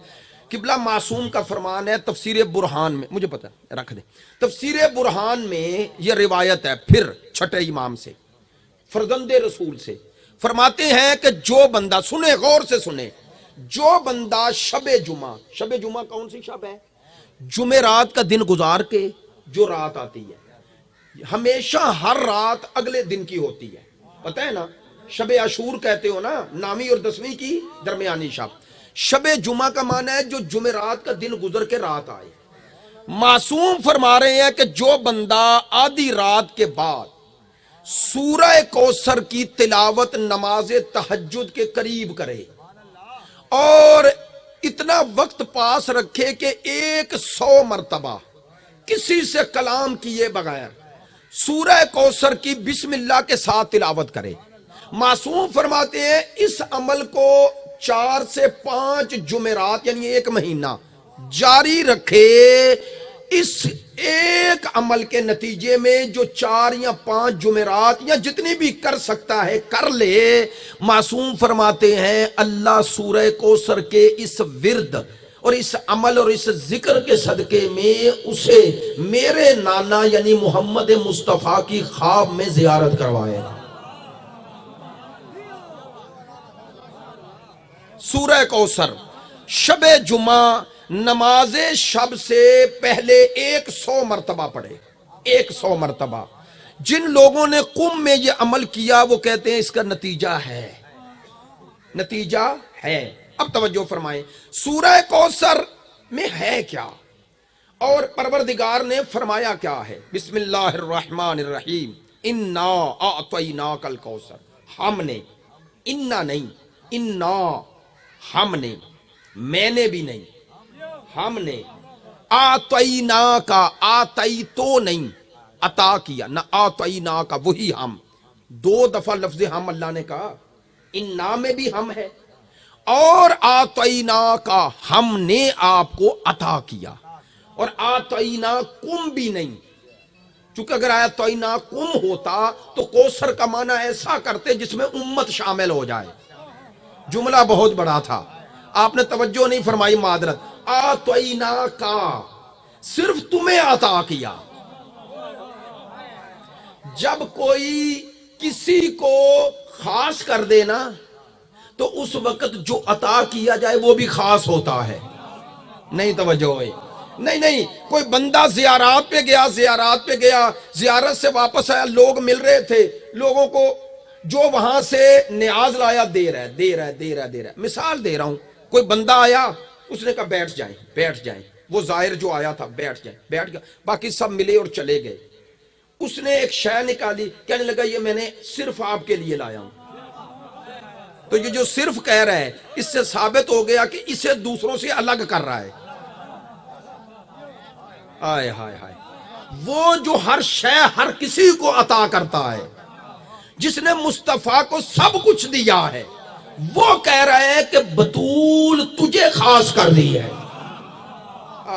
قبلہ معصوم کا فرمان ہے تفسیر برہان میں، مجھے پتا رکھ دیں، تفسیر برہان میں یہ روایت ہے پھر چھٹے امام سے، فرزند رسول سے، فرماتے ہیں کہ جو بندہ، سنے غور سے سنے، جو بندہ شب جمعہ کون سی شب ہے؟ جمعرات کا دن گزار کے جو رات آتی ہے، ہمیشہ ہر رات اگلے دن کی ہوتی ہے، پتہ ہے نا؟ شب عاشور کہتے ہو نا، نامی اور 10ویں کی درمیانی شب۔ شب جمعہ کا معنی ہے جو جمعرات کا دن گزر کے رات آئے۔ معصوم فرما رہے ہیں کہ جو بندہ آدھی رات کے بعد سورہ کوثر کی تلاوت نماز تہجد کے قریب کرے اور اتنا وقت پاس رکھے کہ 100 مرتبہ کسی سے کلام کیے بغیر سورہ کوثر کی بسم اللہ کے ساتھ تلاوت کرے، معصوم فرماتے ہیں اس عمل کو 4 سے 5 جمعرات یعنی 1 مہینہ جاری رکھے، اس ایک عمل کے نتیجے میں جو 4 یا 5 جمعرات یا جتنی بھی کر سکتا ہے کر لے، معصوم فرماتے ہیں اللہ سورہ کوثر کے اس ورد اور اس عمل اور اس ذکر کے صدقے میں اسے میرے نانا یعنی محمد مصطفیٰ کی خواب میں زیارت کروائے۔ سورہ کوثر شب جمعہ نماز شب سے پہلے 100 مرتبہ پڑھے، 100 مرتبہ۔ جن لوگوں نے قم میں یہ عمل کیا وہ کہتے ہیں اس کا نتیجہ ہے، نتیجہ ہے۔ اب توجہ فرمائیں سورہ کوثر میں ہے کیا اور پروردگار نے فرمایا کیا ہے؟ بسم اللہ الرحمن الرحیم، انا اعطیناک الکوثر، ہم نے، انا نہیں، انا ہم نے، میں نے بھی نہیں، ہم نے، آتینا کا، آتی تو نہیں، عطا کیا، نہ آتینا کا، وہی ہم، 2 دفعہ لفظ ہم اللہ نے کہا، انا میں بھی ہم ہے اور آتینا کا، ہم نے آپ کو عطا کیا، اور آتیناکم بھی نہیں، چونکہ اگر آتیناکم ہوتا تو کوثر کا معنی ایسا کرتے جس میں امت شامل ہو جائے، جملہ بہت بڑا تھا، آپ نے توجہ نہیں فرمائی، معذرت۔ آتیناکا، صرف تمہیں عطا کیا۔ جب کوئی کسی کو خاص کر دینا تو اس وقت جو عطا کیا جائے وہ بھی خاص ہوتا ہے۔ نہیں توجہ ہوئی؟ نہیں، کوئی بندہ زیارات پہ گیا، زیارت سے واپس آیا، لوگ مل رہے تھے، لوگوں کو جو وہاں سے نیاز لایا دے رہا ہے۔ مثال دے رہا ہوں، کوئی بندہ آیا، اس نے کہا بیٹھ جائیں، وہ زائر جو آیا تھا بیٹھ گیا، باقی سب ملے اور چلے گئے۔ اس نے ایک شے نکالی، کہنے لگا یہ میں نے صرف آپ کے لیے لایا ہوں۔ تو یہ جو صرف کہہ رہا ہے، اس سے ثابت ہو گیا کہ اسے دوسروں سے الگ کر رہا ہے۔ آئے ہائے ہائے، وہ جو ہر شے ہر کسی کو عطا کرتا ہے، جس نے مصطفیٰ کو سب کچھ دیا ہے، وہ کہہ رہا ہے کہ بطول تجھے خاص کر دی ہے۔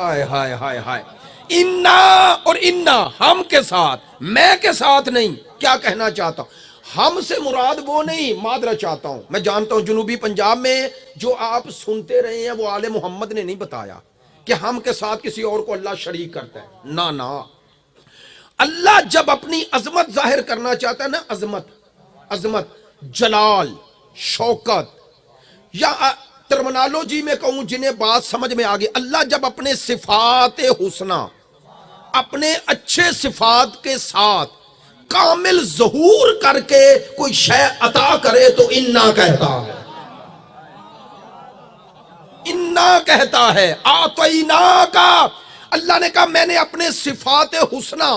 آئے ہائے ہائے ہائے، انا اور انا ہم کے ساتھ، میں کے ساتھ نہیں۔ کیا کہنا چاہتا ہوں؟ ہم سے مراد وہ نہیں، معذرت چاہتا ہوں، میں جانتا ہوں جنوبی پنجاب میں جو آپ سنتے رہے ہیں وہ آل محمد نے نہیں بتایا کہ ہم کے ساتھ کسی اور کو اللہ شریک کرتا ہے، نہ۔ اللہ جب اپنی عظمت ظاہر کرنا چاہتا ہے نا، عظمت، جلال، شوکت، یا ٹرمنالوجی میں کہوں جنہیں بات سمجھ میں آگئی، اللہ جب اپنے صفات حسنہ، اپنے اچھے صفات کے ساتھ کامل ظہور کر کے کوئی شے عطا کرے تو انا کہتا ہے، آتینا کا۔ اللہ نے کہا میں نے اپنے صفات حسنہ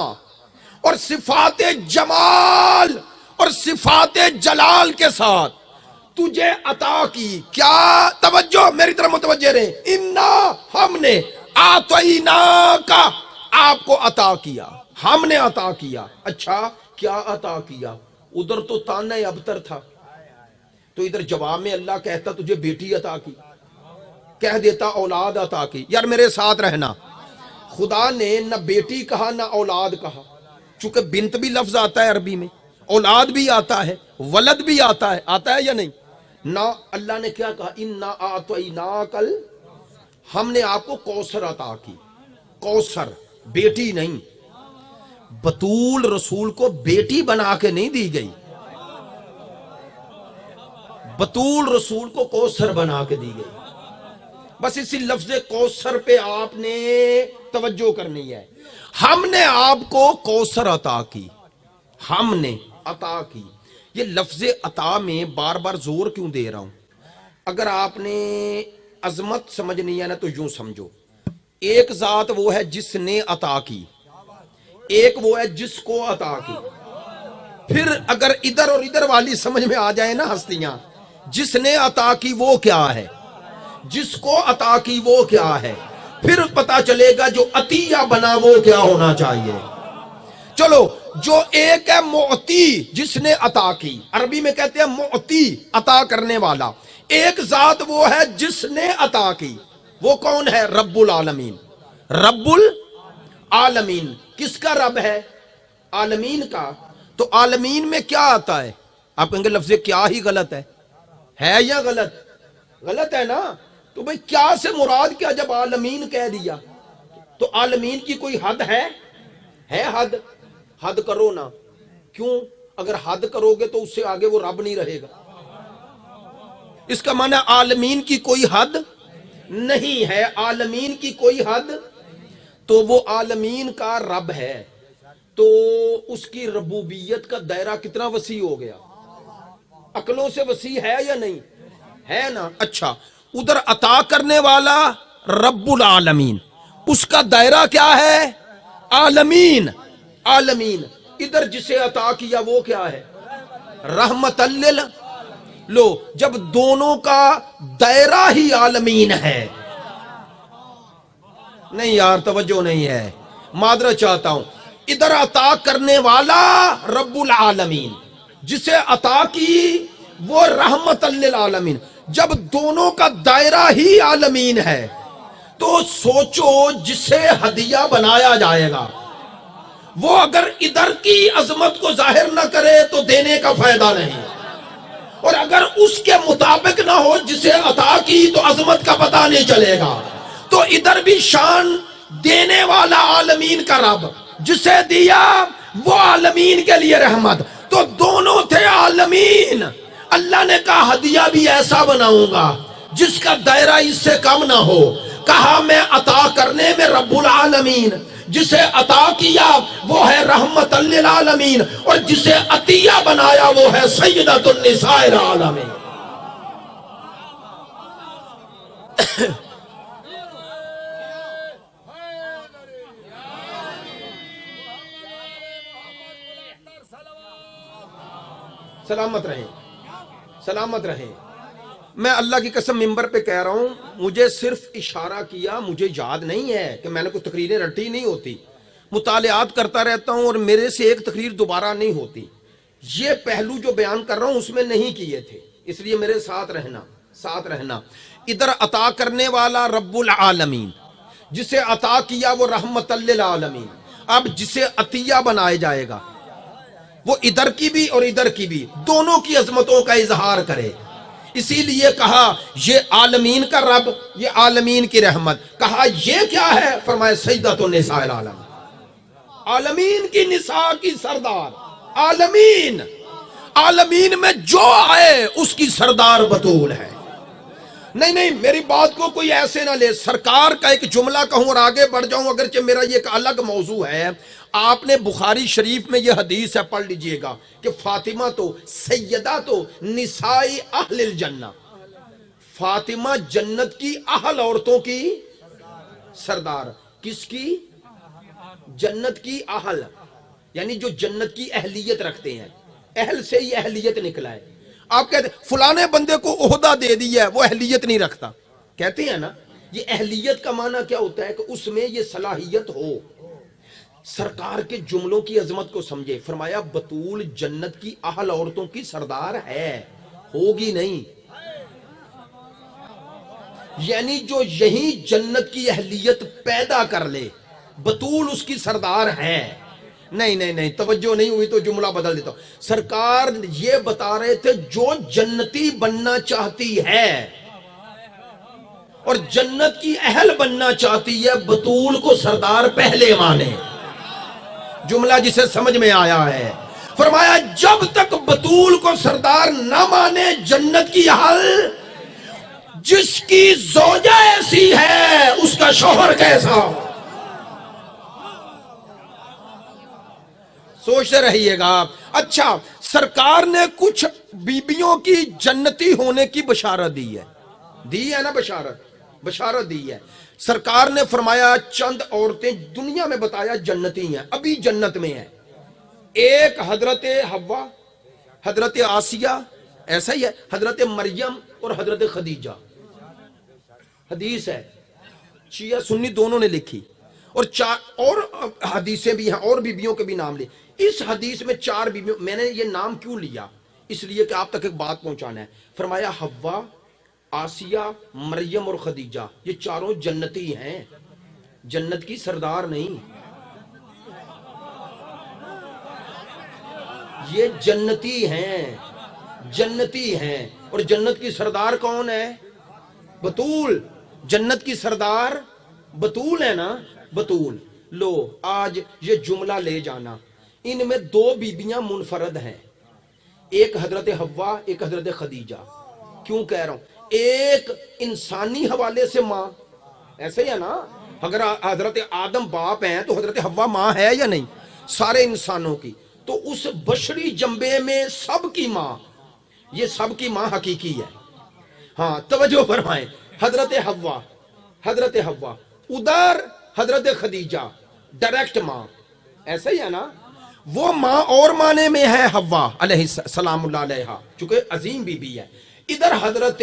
اور صفات جمال اور صفات جلال کے ساتھ تجھے عطا کی۔ کیا؟ توجہ میری طرف متوجہ رہے، انا ہم نے، آتینا کا آپ کو عطا کیا، ہم نے عطا کیا۔ اچھا کیا عطا کیا؟ ادھر تو تانا ابتر تھا، تو ادھر جواب میں اللہ کہتا تجھے بیٹی عطا کی، کہہ دیتا اولاد عطا کی۔ یار میرے ساتھ رہنا، خدا نے نہ بیٹی کہا نہ اولاد کہا، چونکہ بنت بھی لفظ آتا ہے عربی میں، اولاد بھی آتا ہے، ولد بھی آتا ہے یا نہیں؟ نہ اللہ نے کیا کہا، انا اعطیناکل، ہم نے آپ کو کوثر عطا کی۔ کوثر بیٹی نہیں، بطول رسول کو بیٹی بنا کے نہیں دی گئی، بطول رسول کو کوثر بنا کے دی گئی۔ بس اسی لفظ کوثر پہ آپ نے توجہ کرنی ہے۔ ہم نے آپ کو کوثر عطا کی، ہم نے عطا کی۔ یہ لفظ عطا میں بار بار زور کیوں دے رہا ہوں؟ اگر آپ نے عظمت سمجھنی ہے نا تو یوں سمجھو، ایک ذات وہ ہے جس نے عطا کی، ایک وہ ہے جس کو عطا کی۔ پھر اگر ادھر اور ادھر والی سمجھ میں آ جائے نا ہستیاں، جس نے عطا کی وہ کیا ہے، جس کو عطا کی وہ کیا ہے، پھر پتا چلے گا جو عطیہ بنا وہ کیا ہونا چاہیے۔ چلو، جو ایک ہے معطی، جس نے عطا کی، عربی میں کہتے ہیں معطی، عطا کرنے والا۔ ایک ذات وہ ہے جس نے عطا کی، وہ کون ہے؟ رب العالمین۔ رب العالمین کس کا رب ہے؟ عالمین کا۔ تو عالمین میں کیا آتا ہے؟ آپ کہیں گے لفظ کیا ہی غلط ہے یا غلط؟ غلط ہے نا؟ تو بھئی کیا سے مراد کیا جب عالمین کہہ دیا؟ تو عالمین کی کوئی حد ہے حد کرو نا۔ کیوں؟ اگر حد کرو گے تو اس سے آگے وہ رب نہیں رہے گا۔ اس کا معنی عالمین کی کوئی حد نہیں ہے، عالمین کی کوئی حد، تو وہ عالمین کا رب ہے، تو اس کی ربوبیت کا دائرہ کتنا وسیع ہو گیا؟ عقلوں سے وسیع ہے یا نہیں ہے نا؟ اچھا، ادھر عطا کرنے والا رب العالمین، اس کا دائرہ کیا ہے؟ عالمین۔ ادھر جسے عطا کیا وہ کیا ہے؟ رحمت لل۔ لو، جب دونوں کا دائرہ ہی عالمین ہے، نہیں یار توجہ نہیں ہے، معذرت چاہتا ہوں، ادھر عطا کرنے والا رب العالمین، جسے عطا کی وہ رحمت للعالمین، جب دونوں کا دائرہ ہی عالمین ہے تو سوچو جسے ہدیہ بنایا جائے گا وہ اگر ادھر کی عظمت کو ظاہر نہ کرے تو دینے کا فائدہ نہیں، اور اگر اس کے مطابق نہ ہو جسے عطا کی تو عظمت کا پتہ نہیں چلے گا۔ تو ادھر بھی شان دینے والا عالمین کا رب، جسے دیا وہ عالمین کے لیے رحمت، تو دونوں تھے عالمین۔ اللہ نے کہا ہدیہ بھی ایسا بناؤں گا جس کا دائرہ اس سے کم نہ ہو۔ کہا میں عطا کرنے میں رب العالمین، جسے عطا کیا وہ ہے رحمت للعالمین، اور جسے عطیہ بنایا وہ ہے سیدۃ النساء العالمین۔ سلامت رہیں، سلامت رہیں۔ میں اللہ کی قسم ممبر پہ کہہ رہا ہوں، مجھے صرف اشارہ کیا، مجھے یاد نہیں ہے کہ میں نے کوئی تقریریں رٹی نہیں ہوتی، مطالعات کرتا رہتا ہوں اور میرے سے ایک تقریر دوبارہ نہیں ہوتی۔ یہ پہلو جو بیان کر رہا ہوں اس میں نہیں کیے تھے، اس لیے میرے ساتھ رہنا، ساتھ رہنا۔ ادھر عطا کرنے والا رب العالمین، جسے عطا کیا وہ رحمت للعالمین۔ اب جسے عطیہ بنایا جائے گا وہ ادھر کی بھی اور ادھر کی بھی دونوں کی عظمتوں کا اظہار کرے، اسی لیے کہا یہ عالمین کا رب، یہ عالمین کی رحمت۔ کہا یہ کیا ہے؟ فرمایا سیدۃ النساء العالمین، عالمین کی نساء کی سردار، عالمین، عالمین میں جو آئے اس کی سردار بطول ہے۔ نہیں نہیں، میری بات کو کوئی ایسے نہ لے، سرکار کا ایک جملہ کہوں اور آگے بڑھ جاؤں، اگرچہ میرا یہ ایک الگ موضوع ہے۔ آپ نے بخاری شریف میں یہ حدیث ہے، پڑھ لیجئے گا کہ فاطمہ تو سیدہ تو نساء اہل الجنہ، فاطمہ جنت کی اہل عورتوں کی سردار۔ کس کی؟ جنت کی اہل، یعنی جو جنت کی اہلیت رکھتے ہیں، اہل سے ہی اہلیت نکلا ہے۔ آپ کہتے ہیں فلانے بندے کو عہدہ دے دیا ہے، وہ اہلیت نہیں رکھتا، کہتے ہیں نا۔ یہ اہلیت کا معنی کیا ہوتا ہے؟ کہ اس میں یہ صلاحیت ہو۔ سرکار کے جملوں کی عظمت کو سمجھے، فرمایا بطول جنت کی اہل عورتوں کی سردار ہے، ہوگی نہیں، یعنی جو یہی جنت کی اہلیت پیدا کر لے بطول اس کی سردار ہے۔ نہیں نہیں نہیں، توجہ نہیں ہوئی تو جملہ بدل دیتا ہوں۔ سرکار یہ بتا رہے تھے جو جنتی بننا چاہتی ہے اور جنت کی اہل بننا چاہتی ہے، بطول کو سردار پہلے مانے۔ جملہ جسے سمجھ میں آیا ہے، فرمایا جب تک بطول کو سردار نہ مانے جنت کی اہل، جس کی زوجہ ایسی ہے اس کا شوہر کیسا ہو؟ سوچتے رہیے گا۔ اچھا، سرکار نے کچھ بیبیوں کی جنتی ہونے کی بشارت دی ہے، دی ہے نا، بشارت دی ہے۔ سرکار نے فرمایا چند عورتیں دنیا میں بتایا جنتی ہیں، ابھی جنت میں ہیں۔ ایک حضرت حوا، حضرت آسیہ، ایسا ہی ہے، حضرت مریم اور حضرت خدیجہ۔ حدیث ہے، شیعہ سنی دونوں نے لکھی، اور چار اور حدیثیں بھی ہیں، اور بیبیوں کے بھی نام لے۔ اس حدیث میں چار بیبیوں، میں نے یہ نام کیوں لیا؟ اس لیے کہ آپ تک ایک بات پہنچانا ہے۔ فرمایا حوا، آسیہ، مریم اور خدیجہ، یہ چاروں جنتی ہیں، جنت کی سردار نہیں، یہ جنتی ہیں، جنتی ہیں۔ اور جنت کی سردار کون ہے؟ بطول۔ جنت کی سردار بطول ہے نا، بطول۔ لو آج یہ جملہ لے جانا، ان میں دو بیبیاں منفرد ہیں، ایک حضرت حوا، ایک حضرت خدیجہ۔ کیوں کہہ رہا ہوں؟ ایک انسانی حوالے سے ماں، ایسے ہی ہے نا، اگر حضرت آدم باپ ہیں تو حضرت حوا ماں ہے یا نہیں؟ سارے انسانوں کی، تو اس بشری جنبے میں سب کی ماں، یہ سب کی ماں حقیقی ہے۔ ہاں توجہ فرمائیں، حضرت حوا، حضرت حوا، ادھر حضرت خدیجہ، ڈائریکٹ ماں، ایسا ہی ہے نا۔ وہ ماں اور معنی میں ہے حوا علیہ السلام اللہ علیہ، چونکہ عظیم بی بی ہے۔ ادھر حضرت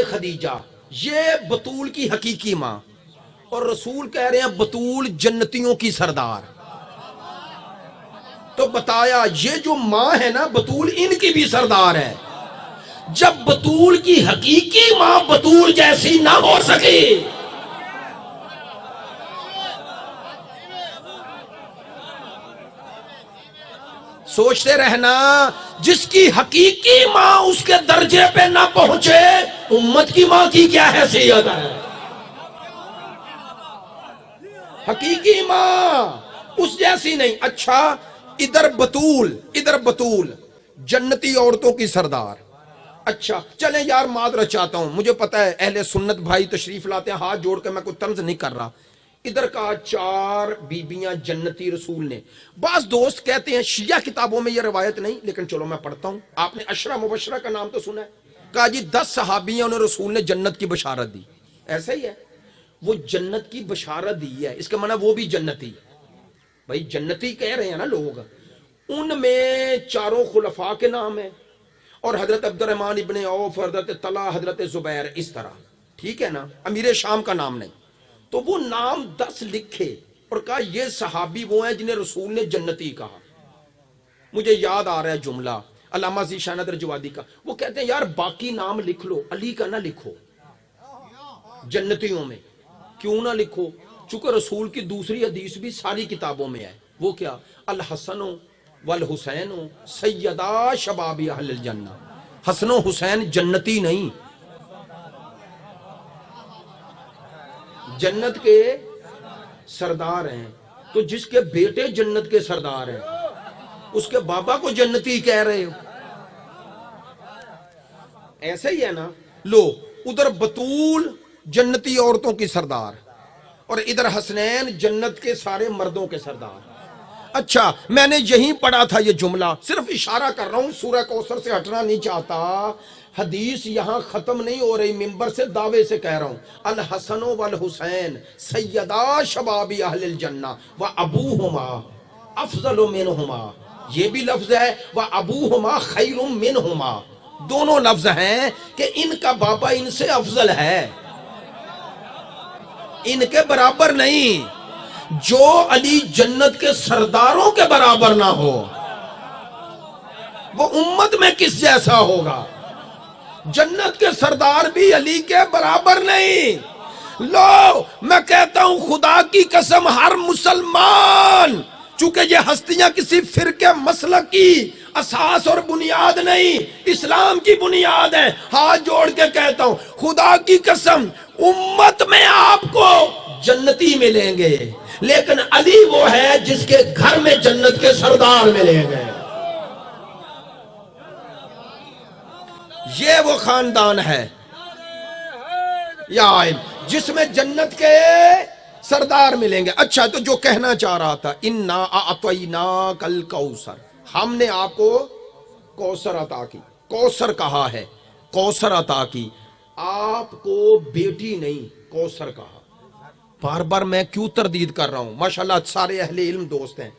خدیجہ، یہ بطول کی حقیقی ماں، اور رسول کہہ رہے ہیں بطول جنتیوں کی سردار۔ تو بتایا یہ جو ماں ہے نا بطول، ان کی بھی سردار ہے۔ جب بطول کی حقیقی ماں بطول جیسی نہ ہو سکے. سوچتے رہنا جس کی حقیقی ماں اس کے درجے پہ نہ پہنچے امت کی ماں کی کیا حیثیت ہے. حقیقی ماں اس جیسی نہیں. اچھا ادھر بطول جنتی عورتوں کی سردار. اچھا چلیں یار معذرت چاہتا ہوں, مجھے پتا ہے اہل سنت بھائی تشریف لاتے ہیں, ہاتھ جوڑ کے میں کوئی طنز نہیں کر رہا. ادھر کہا 4 بیبیاں جنتی رسول نے. بعض دوست کہتے ہیں شیعہ کتابوں میں یہ روایت نہیں, لیکن چلو میں پڑھتا ہوں. آپ نے عشرہ مبشرہ کا نام تو سنا ہے. کہا جی 10 صحابیوں نے رسول نے جنت کی بشارت دی. ایسا ہی ہے, وہ جنت کی بشارت دی ہے, اس کا معنی وہ بھی جنتی. بھائی جنتی کہہ رہے ہیں نا لوگ. ان میں 4 خلفاء کے نام ہیں اور حضرت عبد الرحمن ابن عوف, حضرت طلحہ, حضرت زبیر, اس طرح. ٹھیک ہے نا, امیر شام کا نام نہیں. تو وہ نام 10 لکھے اور کہا یہ صحابی وہ ہیں جنہیں رسول نے جنتی کہا. مجھے یاد آ رہا ہے جملہ علامہ ذیشان درجوادی کا. وہ کہتے ہیں یار باقی نام لکھ لو, علی کا نہ لکھو جنتیوں میں. کیوں نہ لکھو؟ چونکہ رسول کی دوسری حدیث بھی ساری کتابوں میں ہے. وہ کیا؟ الحسن والحسین سیدا شباب اہل الجنہ. حسن و حسین جنتی نہیں, جنت کے سردار ہیں. تو جس کے بیٹے جنت کے سردار ہیں اس کے بابا کو جنتی کہہ رہے ہو. ایسا ہی ہے نا. لو ادھر بطول جنتی عورتوں کی سردار اور ادھر حسنین جنت کے سارے مردوں کے سردار. اچھا میں نے یہیں پڑھا تھا یہ جملہ, صرف اشارہ کر رہا ہوں, سورہ کوثر سے ہٹنا نہیں چاہتا. حدیث یہاں ختم نہیں ہو رہی, منبر سے دعوے سے کہہ رہا ہوں. الحسن والحسین سیدا شباب اہل الجنہ و ابوہما افضل منہما. یہ بھی لفظ ہے و ابوہما خیر منہما. دونوں لفظ ہیں کہ ان کا بابا ان سے افضل ہے, ان کے برابر نہیں. جو علی جنت کے سرداروں کے برابر نہ ہو وہ امت میں کس جیسا ہوگا. جنت کے سردار بھی علی کے برابر نہیں. لو میں کہتا ہوں خدا کی قسم ہر مسلمان, چونکہ یہ ہستیاں کسی فرقے مسلک کی اساس اور بنیاد نہیں, اسلام کی بنیاد ہے, ہاتھ جوڑ کے کہتا ہوں خدا کی قسم امت میں آپ کو جنتی ملیں گے, لیکن علی وہ ہے جس کے گھر میں جنت کے سردار ملیں گے. یہ وہ خاندان ہے یا جس میں جنت کے سردار ملیں گے. اچھا تو جو کہنا چاہ رہا تھا, انا اعطیناک الکوثر, ہم نے آپ کو کوثر عطا کی. کوثر کہا ہے, کوثر عطا کی. آپ کو بیٹی نہیں کوثر کہا. بار بار میں کیوں تردید کر رہا ہوں؟ ماشاءاللہ سارے اہل علم دوست ہیں.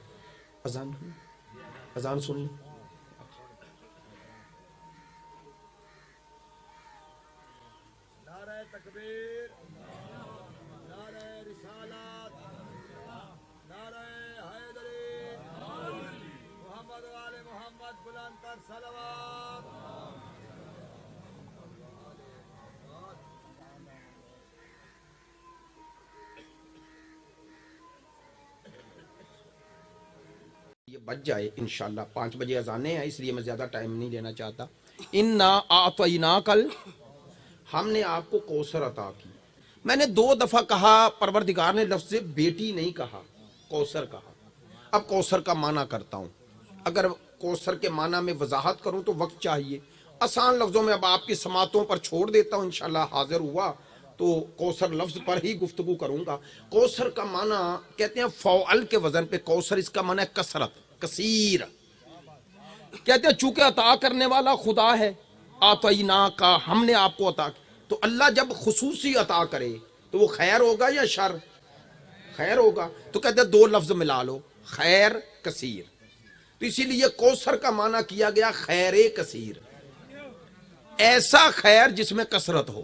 اذان سن لیں. نعرہ تکبیر, نعرہ رسالت, نعرہ حیدری, محمد و آل محمد بلند تر صلوات. یہ بچ جائے انشاءاللہ, 5 بجے اذانیں ہیں اس لیے میں زیادہ ٹائم نہیں لینا چاہتا. انا اعطیناک, ہم نے آپ کو کوثر عطا کی. میں نے 2 دفعہ کہا, پروردگار نے لفظ بیٹی نہیں کہا, کوثر کہا. اب کوثر کا معنی کرتا ہوں. اگر کوثر کے معنی میں وضاحت کروں تو وقت چاہیے. آسان لفظوں میں اب آپ کی سماعتوں پر چھوڑ دیتا ہوں, انشاءاللہ حاضر ہوا تو کوثر لفظ پر ہی گفتگو کروں گا. کوثر کا معنی کہتے ہیں فعل کے وزن پہ کوثر, اس کا معنی ہے کثرت, کثیر. کہتے ہیں چونکہ عطا کرنے والا خدا ہے, آتینا کا ہم نے آپ کو عطا. تو اللہ جب خصوصی عطا کرے تو وہ خیر ہوگا یا شر؟ خیر ہوگا. تو کہتے ہیں 2 لفظ ملا لو, خیر کثیر. تو اسی لیے کوثر کا معنی کیا گیا خیر کثیر, ایسا خیر جس میں کثرت ہو.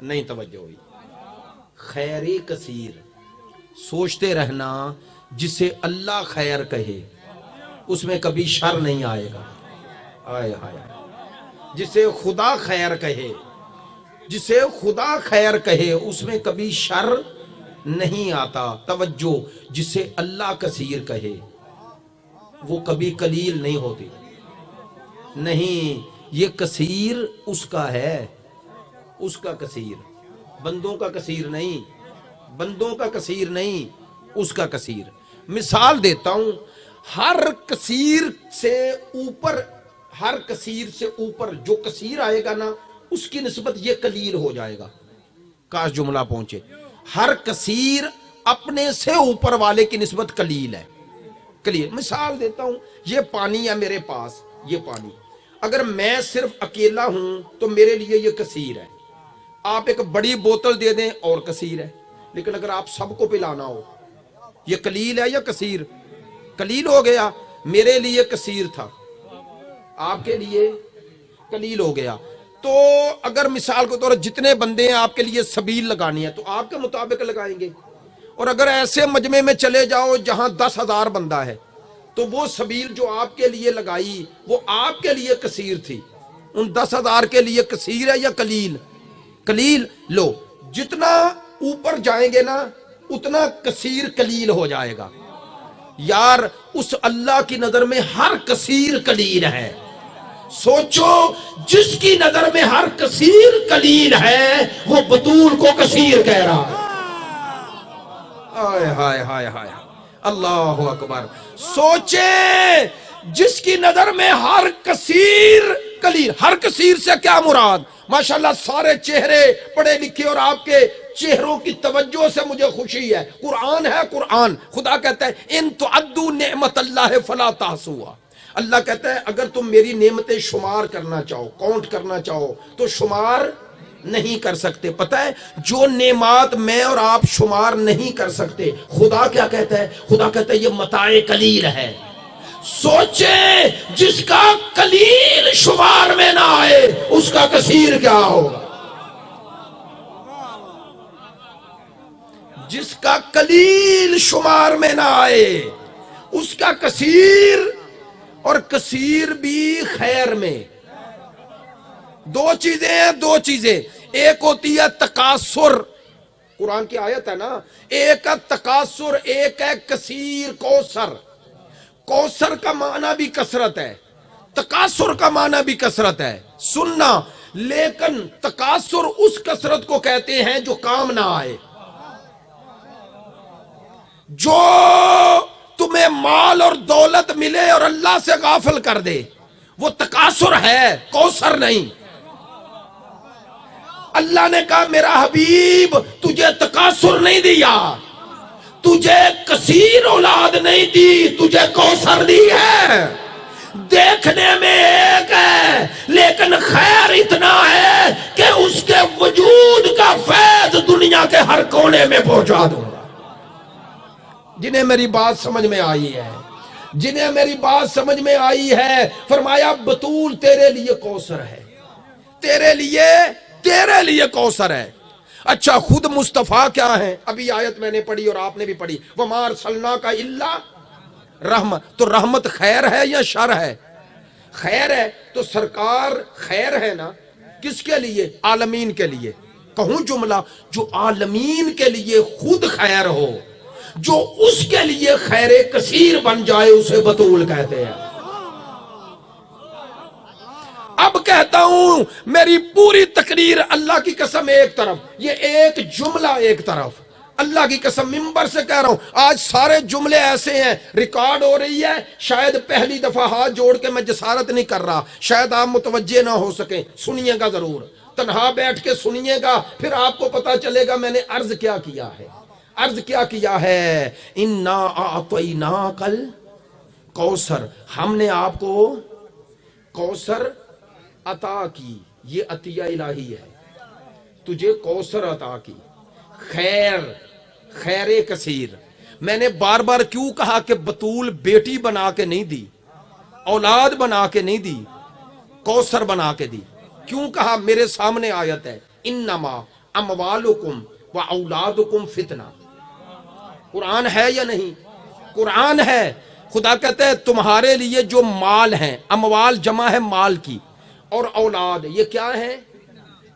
نہیں توجہ ہوئی. خیر کثیر, سوچتے رہنا جسے اللہ خیر کہے اس میں کبھی شر نہیں آئے گا. آئے ہائے جسے خدا خیر کہے، جسے خدا خیر کہے اس میں کبھی شر نہیں آتا۔ توجہ، جسے اللہ کثیر کہے وہ کبھی قلیل نہیں ہوتی۔ نہیں، یہ کثیر اس کا ہے، اس کا کثیر، بندوں کا کثیر نہیں، بندوں کا کثیر نہیں، اس کا کثیر۔ مثال دیتا ہوں، ہر کثیر سے اوپر، ہر کثیر سے اوپر جو کثیر آئے گا نا اس کی نسبت یہ قلیل ہو جائے گا۔ کاش جملہ پہنچے۔ ہر کثیر اپنے سے اوپر والے کی نسبت قلیل ہے، قلیل۔ مثال دیتا ہوں، یہ پانی ہے میرے پاس، یہ پانی اگر میں صرف اکیلا ہوں تو میرے لیے یہ کثیر ہے۔ آپ ایک بڑی بوتل دے دیں اور کثیر ہے، لیکن اگر آپ سب کو پلانا ہو یہ قلیل ہے یا کثیر؟ قلیل ہو گیا، میرے لیے کثیر تھا، آپ کے لیے قلیل ہو گیا۔ تو اگر مثال کے طور پر جتنے بندے ہیں آپ کے لیے سبیل لگانی ہے تو آپ کے مطابق لگائیں گے، اور اگر ایسے مجمع میں چلے جاؤ جہاں 10,000 بندہ ہے تو وہ سبیل جو آپ کے لیے لگائی وہ آپ کے لیے کثیر تھی، ان 10,000 کے لیے کثیر ہے یا قلیل؟ قلیل۔ لو، جتنا اوپر جائیں گے نا اتنا کثیر قلیل ہو جائے گا۔ یار اس اللہ کی نظر میں ہر کثیر قلیل ہے۔ سوچو، جس کی نظر میں ہر کثیر قلیل ہے وہ بطول کو کثیر کہہ رہا ہے۔ ہائے ہائے ہائے ہائے، اللہ اکبر۔ سوچیں، جس کی نظر میں ہر کثیر قلیل، ہر کثیر سے کیا مراد؟ ماشاءاللہ سارے چہرے پڑھے لکھے اور آپ کے چہروں کی توجہ سے مجھے خوشی ہے۔ قرآن ہے، قرآن خدا کہتا ہے ان تعدوا نعمت اللہ فلا تحصوها۔ اللہ کہتا ہے اگر تم میری نعمتیں شمار کرنا چاہو، کاؤنٹ کرنا چاہو تو شمار نہیں کر سکتے۔ پتہ ہے جو نعمات میں اور آپ شمار نہیں کر سکتے، خدا کیا کہتا ہے؟ خدا کہتا ہے یہ متاع قلیل ہے۔ سوچیں، جس کا قلیل شمار میں نہ آئے اس کا کثیر کیا ہوگا؟ جس کا قلیل شمار میں نہ آئے اس کا کثیر، اور کثیر بھی خیر میں۔ دو چیزیں ہیں، دو چیزیں، ایک ہوتی ہے تکاثر، قرآن کی آیت ہے نا، ایک ہے تکاثر، ایک ہے کثیر کوثر۔ کوثر کا معنی بھی کثرت ہے، تکاثر کا معنی بھی کثرت ہے، سننا۔ لیکن تکاثر اس کثرت کو کہتے ہیں جو کام نہ آئے۔ جو تمہیں مال اور دولت ملے اور اللہ سے غافل کر دے وہ تکاثر ہے، کوثر نہیں۔ اللہ نے کہا میرا حبیب تجھے تکاثر نہیں دیا، تجھے کثیر اولاد نہیں دی، تجھے کوثر دی ہے۔ دیکھنے میں ایک ہے لیکن خیر اتنا ہے کہ اس کے وجود کا فیض دنیا کے ہر کونے میں پہنچا دوں گا۔ جنہیں میری بات سمجھ میں آئی ہے، جنہیں میری بات سمجھ میں آئی ہے، فرمایا بطول تیرے لیے کوثر ہے، تیرے لیے کوثر ہے۔ اچھا، خود مصطفیٰ کیا ہے؟ ابھی آیت میں نے پڑھی اور آپ نے بھی پڑھی، وَمَا أَرْسَلْنَاكَ إِلَّا رحمت۔ تو رحمت خیر ہے یا شر ہے؟ خیر ہے، تو سرکار خیر ہے نا، کس کے لیے؟ عالمین کے لیے۔ کہوں جملہ، جو عالمین کے لیے خود خیر ہو، جو اس کے لیے خیر کثیر بن جائے اسے بطول کہتے ہیں۔ اب کہتا ہوں میری پوری تقریر اللہ کی قسم ایک طرف، یہ ایک جملہ ایک طرف، اللہ کی قسم ممبر سے کہہ رہا ہوں، آج سارے جملے ایسے ہیں، ریکارڈ ہو رہی ہے، شاید پہلی دفعہ ہاتھ جوڑ کے میں جسارت نہیں کر رہا، شاید آپ متوجہ نہ ہو سکیں، سنیے گا ضرور، تنہا بیٹھ کے سنیے گا، پھر آپ کو پتا چلے گا میں نے عرض کیا کیا ہے۔ عرض کیا کیا ہے؟ اِنَّا أَعْطَيْنَاكَ الْكَوْثَرَ، ہم نے آپ کو کوثر عطا کی، یہ عطیہ الہی ہے، تجھے کوثر عطا کی، خیر کثیر۔ میں نے بار بار کیوں کہا کہ بطول بیٹی بنا کے نہیں دی، اولاد بنا کے نہیں دی، کوثر بنا کے دی۔ کیوں کہا؟ میرے سامنے آیت ہے، انما اموالکم و اولادکم فتنہ۔ قرآن ہے یا نہیں؟ قرآن ہے۔ خدا کہتا ہے تمہارے لیے جو مال ہیں، اموال جمع ہے مال کی، اور اولاد یہ کیا ہے؟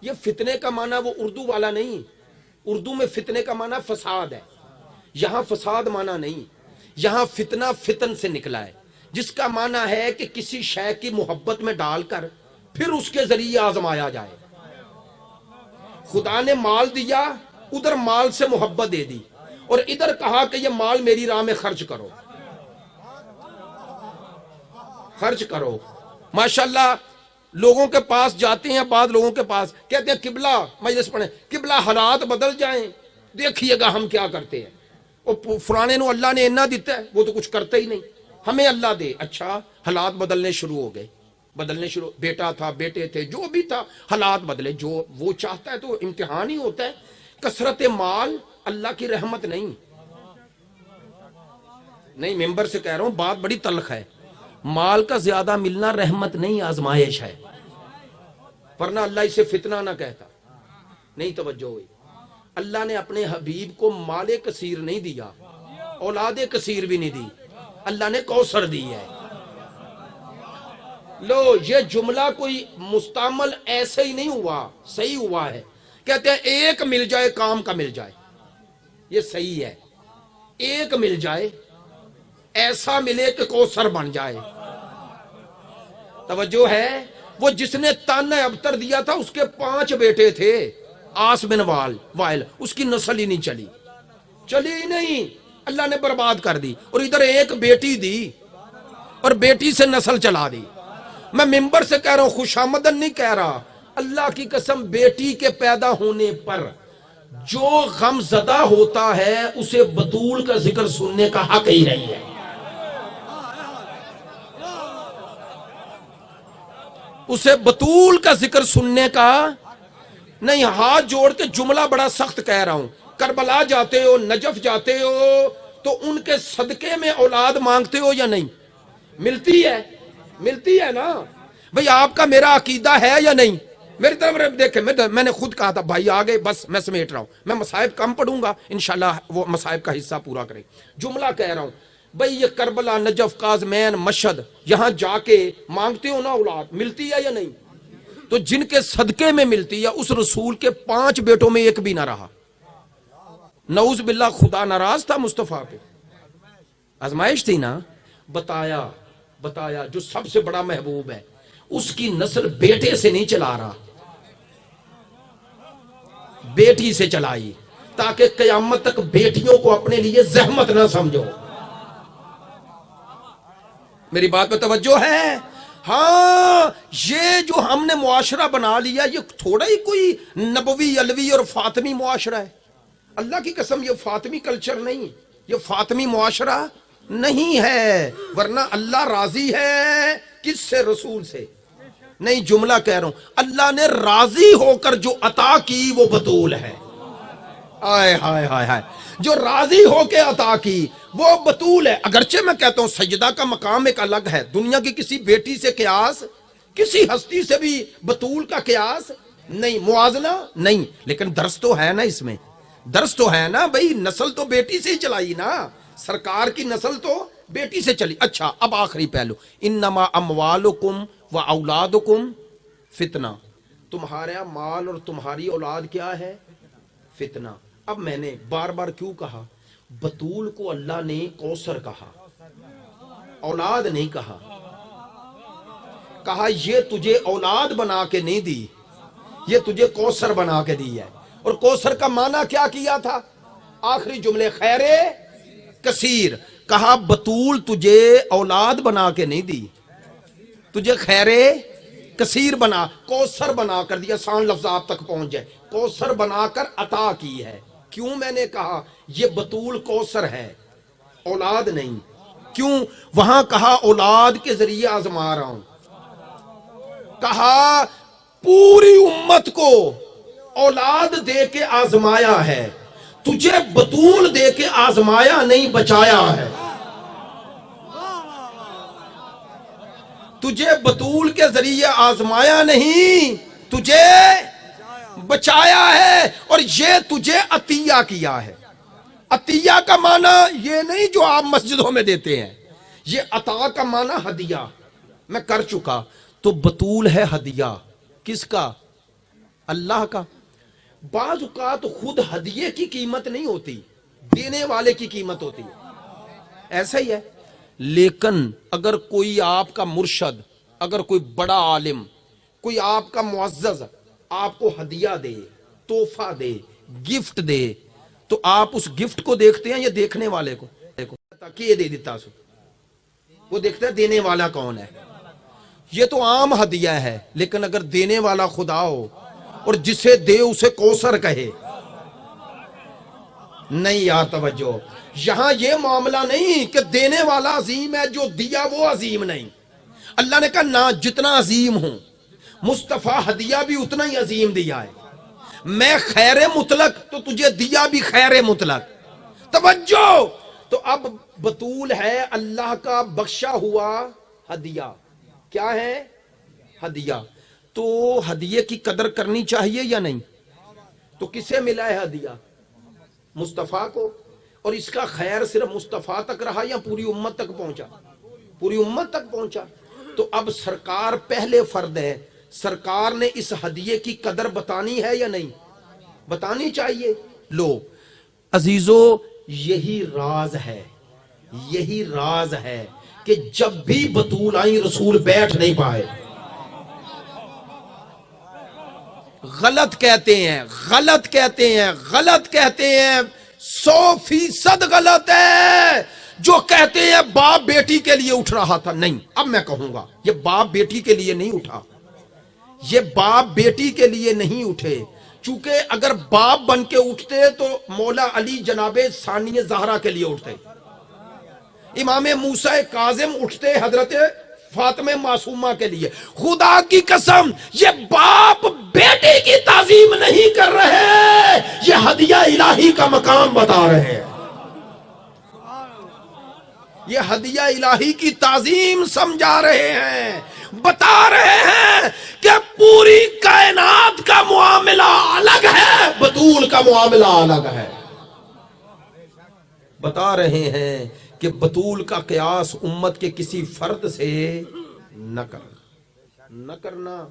یہ فتنے کا معنی وہ اردو والا نہیں. اردو میں فتنے کا معنی فساد ہے، یہاں فساد معنی نہیں، یہاں فتنہ فتن سے نکلا ہے، جس کا معنی ہے کہ کسی شے کی محبت میں ڈال کر پھر اس کے ذریعے آزمایا جائے. خدا نے مال دیا، ادھر مال سے محبت دے دی، اور ادھر کہا کہ یہ مال میری راہ میں خرچ کرو، خرچ کرو. ماشاءاللہ لوگوں کے پاس جاتے ہیں، بعض لوگوں کے پاس کہتے ہیں قبلہ مجلس پڑھیں، قبلہ حالات بدل جائیں دیکھیے گا ہم کیا کرتے ہیں. اور فلانے نو اللہ نے اتنا دیتا ہے، وہ تو کچھ کرتا ہی نہیں، ہمیں اللہ دے. اچھا حالات بدلنے شروع ہو گئے، بدلنے شروع، بیٹا تھا بیٹے تھے جو بھی تھا، حالات بدلے. جو وہ چاہتا ہے تو امتحان ہی ہوتا ہے. کثرت مال اللہ کی رحمت نہیں. نہیں ممبر سے کہہ رہا ہوں، بات بڑی تلخ ہے. مال کا زیادہ ملنا رحمت نہیں، آزمائش ہے، ورنہ اللہ اسے فتنہ نہ کہتا. نہیں توجہ ہوئی. اللہ نے اپنے حبیب کو مال کثیر نہیں دیا، اولاد کثیر بھی نہیں دی، اللہ نے کوثر دی ہے. لو یہ جملہ کوئی مستعمل ایسے ہی نہیں ہوا، صحیح ہوا ہے. کہتے ہیں ایک مل جائے کام کا مل جائے، یہ صحیح ہے. ایک مل جائے، ایسا ملے کہ کوثر بن جائے. توجہ ہے. وہ جس نے تانہ ابتر دیا تھا اس کے 5 بیٹے تھے، آس بن وائل، اس کی نسل ہی نہیں چلی ہی نہیں، اللہ نے برباد کر دی. اور ادھر ایک بیٹی دی اور بیٹی سے نسل چلا دی. میں ممبر سے کہہ رہا ہوں، خوشامدن نہیں کہہ رہا، اللہ کی قسم بیٹی کے پیدا ہونے پر جو غم زدہ ہوتا ہے اسے بطول کا ذکر سننے کا حق ہی نہیں ہے. اسے بطول کا ذکر سننے کا نہیں. ہاتھ جوڑ کے جملہ بڑا سخت کہہ رہا ہوں، کربلا جاتے ہو، نجف جاتے ہو تو ان کے صدقے میں اولاد مانگتے ہو یا نہیں؟ ملتی ہے نا بھئی. آپ کا میرا عقیدہ ہے یا نہیں؟ میری طرف دیکھیں، میں نے خود کہا تھا بھائی آگے بس میں سمیٹ رہا ہوں، میں مصائب کم پڑھوں گا انشاءاللہ وہ مصائب کا حصہ پورا کریں. جملہ کہہ رہا ہوں بھئی، یہ کربلا، نجف، قازمین، مشہد، یہاں جا کے مانگتے ہو نا اولاد، ملتی ہے یا نہیں؟ تو جن کے صدقے میں ملتی ہے، اس رسول کے 5 بیٹوں میں ایک بھی نہ رہا. نعوذ باللہ، خدا ناراض تھا مصطفیٰ پہ، آزمائش تھی نا. بتایا جو سب سے بڑا محبوب ہے اس کی نسل بیٹے سے نہیں چلا رہا، بیٹی سے چلائی، تاکہ قیامت تک بیٹیوں کو اپنے لیے زحمت نہ سمجھو. میری بات پہ توجہ ہے؟ ہاں، یہ جو ہم نے معاشرہ بنا لیا یہ تھوڑا ہی کوئی نبوی علوی اور فاطمی معاشرہ ہے. اللہ کی قسم یہ فاطمی کلچر نہیں، یہ فاطمی معاشرہ نہیں ہے. ورنہ اللہ راضی ہے کس سے؟ رسول سے. نہیں، جملہ کہہ رہا ہوں، اللہ نے راضی ہو کر جو عطا کی وہ بطول ہے. آئے ہائے ہائے ہائے، جو راضی ہو کے عطا کی وہ بطول ہے. اگرچہ میں کہتا ہوں سجدہ کا مقام ایک الگ ہے، دنیا کی کسی بیٹی سے قیاس، کسی ہستی سے بھی بطول کا قیاس نہیں، موازنہ نہیں. لیکن درس تو ہے نا، اس میں درس تو ہے نا بھئی، نسل تو بیٹی سے ہی چلائی نا، سرکار کی نسل تو بیٹی سے چلی. اچھا اب آخری پہلو، انما اموالکم و اولادکم فتنہ، تمہارا مال اور تمہاری اولاد کیا ہے؟ فتنہ. اب میں نے بار بار کیوں کہا بطول کو اللہ نے کوثر کہا، اولاد نہیں کہا. کہا یہ تجھے اولاد بنا کے نہیں دی، یہ تجھے کوثر بنا کے دی ہے. اور کوثر کا معنی کیا کیا تھا؟ آخری جملے خیر کثیر. کہا بطول تجھے اولاد بنا کے نہیں دی، تجھے خیر کثیر بنا، کوثر بنا کر دیا. آسان لفظ آپ تک پہنچ جائے، کوثر بنا کر عطا کی ہے. کیوں میں نے کہا یہ بطول کوثر ہے، اولاد نہیں؟ کیوں؟ وہاں کہا اولاد کے ذریعے آزما رہا ہوں، کہا پوری امت کو اولاد دے کے آزمایا ہے، تجھے بطول دے کے آزمایا نہیں، بچایا ہے. تجھے بطول کے ذریعے آزمایا نہیں، تجھے بچایا ہے. اور یہ تجھے عطیہ کیا ہے. عطیہ کا معنی یہ نہیں جو آپ مسجدوں میں دیتے ہیں، یہ عطا کا معنی ہدیہ. میں کر چکا. تو بطول ہے ہدیہ کس کا؟ اللہ کا۔ بعض اوقات خود ہدیے کی قیمت نہیں ہوتی، دینے والے کی قیمت ہوتی ہے، ایسا ہی ہے۔ لیکن اگر کوئی آپ کا مرشد، اگر کوئی بڑا عالم، کوئی آپ کا معزز آپ کو ہدیہ دے، تحفہ دے، گفٹ دے، تو آپ اس گفٹ کو دیکھتے ہیں یا دیکھنے والے کو؟ کہ یہ دے دیتا سو، وہ دیکھتا ہے دینے والا کون ہے۔ یہ تو عام ہدیہ ہے، لیکن اگر دینے والا خدا ہو اور جسے دے اسے کوثر کہے، نہیں یار توجہ، یہاں یہ معاملہ نہیں کہ دینے والا عظیم ہے، جو دیا وہ عظیم نہیں۔ اللہ نے کہا نہ، جتنا عظیم ہوں مصطفیٰ ہدیہ بھی اتنا ہی عظیم دیا ہے۔ میں خیر مطلق تو تجھے دیا بھی خیر مطلق۔ توجہ، تو اب بطول ہے اللہ کا بخشا ہوا ہدیہ۔ کیا ہے؟ ہدیہ۔ تو ہدیے کی قدر کرنی چاہیے یا نہیں؟ تو کسے ملا ہے ہدیہ؟ مصطفیٰ کو۔ اور اس کا خیر صرف مصطفیٰ تک رہا یا پوری امت تک پہنچا؟ پوری امت تک پہنچا۔ تو اب سرکار پہلے فرد ہے، سرکار نے اس ہدیے کی قدر بتانی ہے یا نہیں؟ بتانی چاہیے۔ لو عزیزو، یہی راز ہے، یہی راز ہے کہ جب بھی بطول آئی رسول بیٹھ نہیں پائے۔ غلط کہتے ہیں، غلط کہتے ہیں، غلط کہتے ہیں، 100% غلط ہے جو کہتے ہیں باپ بیٹی کے لیے اٹھ رہا تھا۔ نہیں، اب میں کہوں گا یہ باپ بیٹی کے لیے نہیں اٹھا، یہ باپ بیٹی کے لیے نہیں اٹھے، چونکہ اگر باپ بن کے اٹھتے تو مولا علی جناب ثانی زہرا کے لیے اٹھتے، امام موسیٰ کاظم اٹھتے حضرت فاطمہ معصومہ کے لیے۔ خدا کی قسم یہ باپ بیٹی کی تعظیم نہیں کر رہے، یہ ہدیہ الہی کا مقام بتا رہے ہیں، یہ ہدیہ الہی کی تعظیم سمجھا رہے ہیں، بتا رہے ہیں کہ پوری کائنات کا معاملہ الگ ہے، بطول کا معاملہ الگ ہے۔ بتا رہے ہیں کہ بطول کا قیاس امت کے کسی فرد سے نہ کرنا۔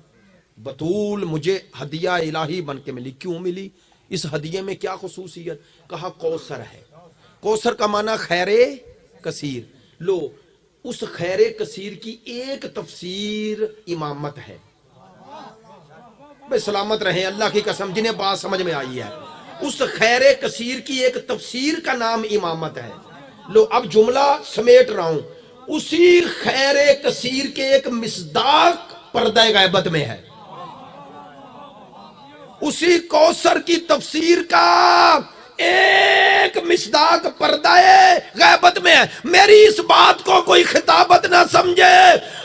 بطول مجھے ہدیہ الہی بن کے ملی۔ کیوں ملی؟ اس ہدیے میں کیا خصوصیت؟ کہا کوثر ہے۔ کوثر کا معنی خیر کثیر۔ لو، اس خیر کثیر کی ایک تفسیر امامت ہے۔ بے سلامت رہیں اللہ کی قسم جنہیں بات سمجھ میں آئی ہے، اس خیر کثیر کی ایک تفسیر کا نام امامت ہے۔ لو اب جملہ سمیٹ رہا ہوں، اسی خیر کثیر کے ایک مصداق پردہ غیبت میں ہے، اسی کوثر کی تفسیر کا ایک مصداق پردہ غیبت میں ہے۔ میری اس بات کو کوئی خطابت نہ سمجھے،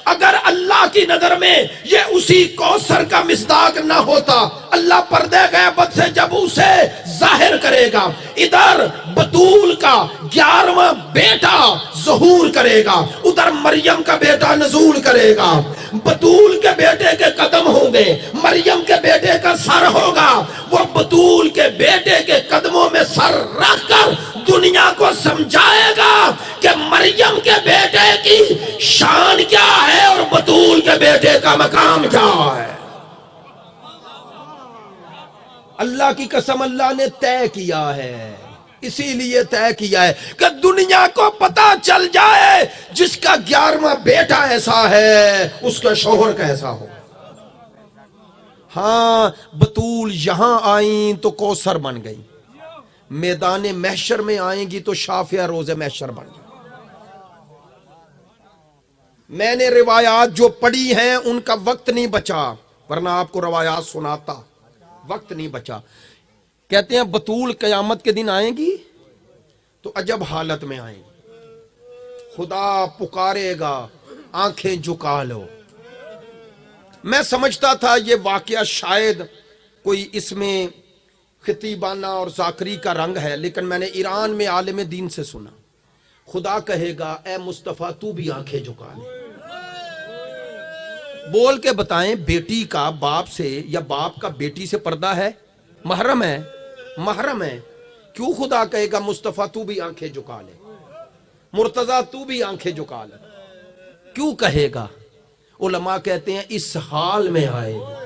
اگر اللہ کی نظر میں یہ اسی کوثر کا مصداق نہ ہوتا، اللہ پردہ غیبت سے جب اسے ظاہر کرے گا، ادھر بطول کا 11واں بیٹا ظہور کرے گا، ادھر مریم کا بیٹا نزول کرے گا، بطول کے بیٹے کے قدم ہوں گے، مریم کے بیٹے کا سر ہوگا، وہ بطول کے بیٹے کے قدموں میں سر رکھ کر دنیا کو سمجھائے گا کہ مریم کے بیٹے کی شان کیا ہے اور بطول کے بیٹے کا مقام کیا ہے۔ اللہ کی قسم اللہ نے طے کیا ہے، اسی لیے طے کیا ہے کہ دنیا کو پتا چل جائے جس کا 11واں بیٹا ایسا ہے اس کا شوہر کیسا ہو۔ ہاں بطول یہاں آئیں تو کوثر بن گئی، میدان محشر میں آئیں گی تو شافعہ روز محشر بن گئی۔ میں نے روایات جو پڑھی ہیں ان کا وقت نہیں بچا، ورنہ آپ کو روایات سناتا، وقت نہیں بچا۔ کہتے ہیں بطول قیامت کے دن آئیں گی تو عجب حالت میں آئیں گی، خدا پکارے گا آنکھیں جھکا لو۔ میں سمجھتا تھا یہ واقعہ شاید کوئی اس میں خطیبانہ اور ذاکری کا رنگ ہے، لیکن میں نے ایران میں عالم دین سے سنا، خدا کہے گا اے مصطفیٰ تو بھی آنکھیں جھکا لے۔ بول کے بتائیں بیٹی کا باپ سے یا باپ کا بیٹی سے پردہ ہے؟ محرم ہے، محرم ہے۔ کیوں خدا کہے گا مصطفیٰ تو بھی آنکھیں جھکا لے، مرتضیٰ تو بھی آنکھیں جھکا لے؟ کیوں کہے گا؟ علماء کہتے ہیں اس حال میں آئے گی.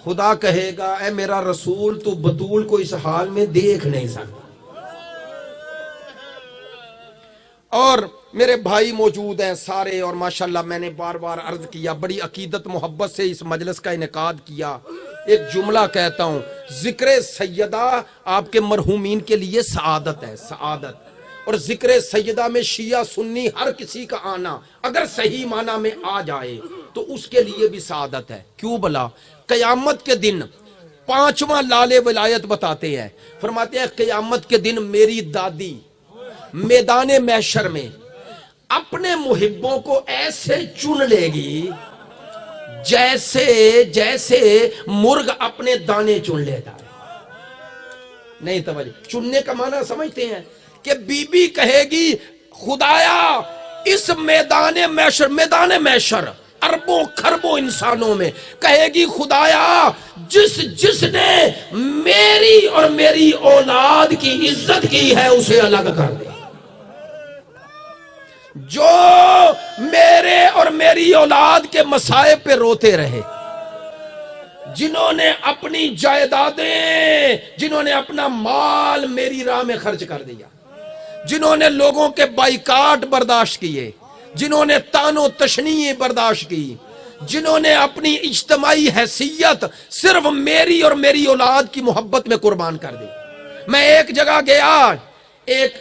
خدا کہے گا اے میرا رسول تو بطول کو اس حال میں دیکھ نہیں سکتا. اور میرے بھائی موجود ہیں سارے، اور ماشاءاللہ میں نے بار بار عرض کیا، بڑی عقیدت محبت سے اس مجلس کا انعقاد کیا. ایک جملہ کہتا ہوں، ذکر سیدہ آپ کے مرحومین کے لیے سعادت ہے، سعادت. اور ذکر سیدہ میں شیعہ سنی ہر کسی کا آنا اگر صحیح معنی میں آ جائے تو اس کے لیے بھی سعادت ہے. کیوں بلا؟ قیامت کے دن 5واں لال ولایت بتاتے ہیں، فرماتے ہیں قیامت کے دن میری دادی میدان محشر میں اپنے محبوں کو ایسے چن لے گی جیسے مرغ اپنے دانے چن لیتا ہے. نہیں توجہ، چننے کا معنی سمجھتے ہیں کہ بی بی کہے گی خدایا اس میدان محشر اربوں خربوں انسانوں میں کہے گی خدایا جس نے میری اور میری اولاد کی عزت کی ہے اسے الگ کر دے. جو میرے اور میری اولاد کے مصائب پہ روتے رہے، جنہوں نے اپنی جائیدادیں، جنہوں نے اپنا مال میری راہ میں خرچ کر دیا، جنہوں نے لوگوں کے بائیکاٹ برداشت کیے، جنہوں نے تان و تشنیع برداشت کی، جنہوں نے اپنی اجتماعی حیثیت صرف میری اور میری اولاد کی محبت میں قربان کر دی. میں ایک جگہ گیا، ایک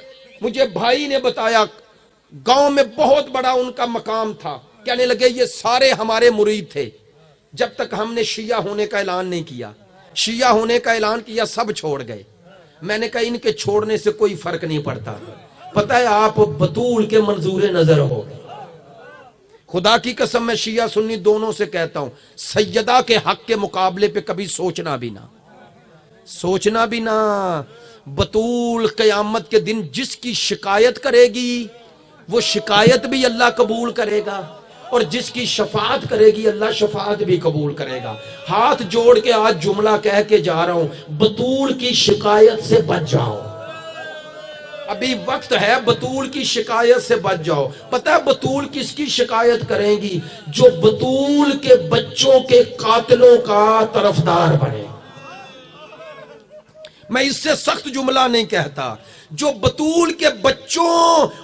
مجھے بھائی نے بتایا گاؤں میں بہت بڑا ان کا مقام تھا، کہنے لگے یہ سارے ہمارے مرید تھے جب تک ہم نے شیعہ ہونے کا اعلان نہیں کیا. شیعہ ہونے کا اعلان کیا سب چھوڑ گئے. میں نے کہا ان کے چھوڑنے سے کوئی فرق نہیں پڑتا، پتہ ہے آپ بطول کے منظور نظر ہو. خدا کی قسم میں شیعہ سنی دونوں سے کہتا ہوں، سیدہ کے حق کے مقابلے پہ کبھی سوچنا بھی نہ. بطول قیامت کے دن جس کی شکایت کرے گی وہ شکایت بھی اللہ قبول کرے گا، اور جس کی شفاعت کرے گی اللہ شفاعت بھی قبول کرے گا. ہاتھ جوڑ کے آج جملہ کہہ کے جا رہا ہوں، بطول کی شکایت سے بچ جاؤ. ابھی وقت ہے، بطول کی شکایت سے بچ جاؤ. پتہ ہے بطول کس کی شکایت کریں گی؟ جو بطول کے بچوں کے قاتلوں کا طرفدار بنے. میں اس سے سخت جملہ نہیں کہتا. جو بطول کے بچوں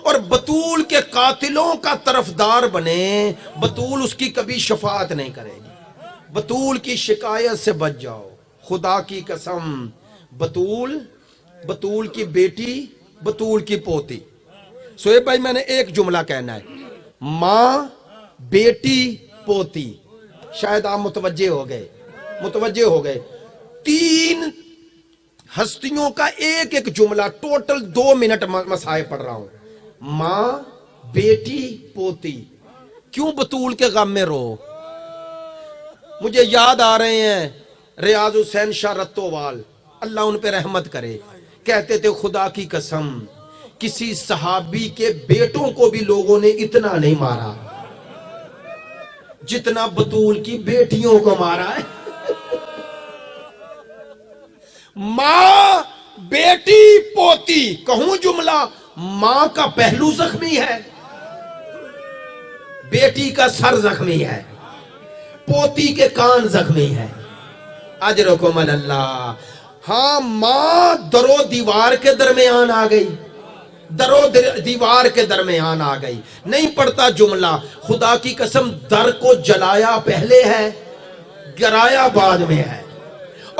اور بطول کے قاتلوں کا طرفدار بنے، بطول اس کی کبھی شفاعت نہیں کرے گی. بطول کی شکایت سے بچ جاؤ. خدا کی قسم، بطول کی بیٹی، بطول کی پوتی. سہیب بھائی میں نے ایک جملہ کہنا ہے، ماں، بیٹی، پوتی. شاید آپ متوجہ ہو گئے. 3 ہستیوں کا ایک جملہ، ٹوٹل 2 منٹ مسائل پڑھ رہا ہوں. ماں، بیٹی، پوتی. کیوں بطول کے غم میں رو؟ مجھے یاد آ رہے ہیں ریاض حسین شاہ رتووال، اللہ ان پہ رحمت کرے، کہتے تھے خدا کی قسم کسی صحابی کے بیٹوں کو بھی لوگوں نے اتنا نہیں مارا جتنا بطول کی بیٹیوں کو مارا ہے. ماں، بیٹی، پوتی. کہوں جملہ، ماں کا پہلو زخمی ہے، بیٹی کا سر زخمی ہے، پوتی کے کان زخمی ہے. اجرکم اللہ. ہاں ماں درو دیوار کے درمیان آ گئی، دیوار کے درمیان آ گئی. نہیں پڑتا جملہ، خدا کی قسم در کو جلایا پہلے ہے، گرایا بعد میں ہے.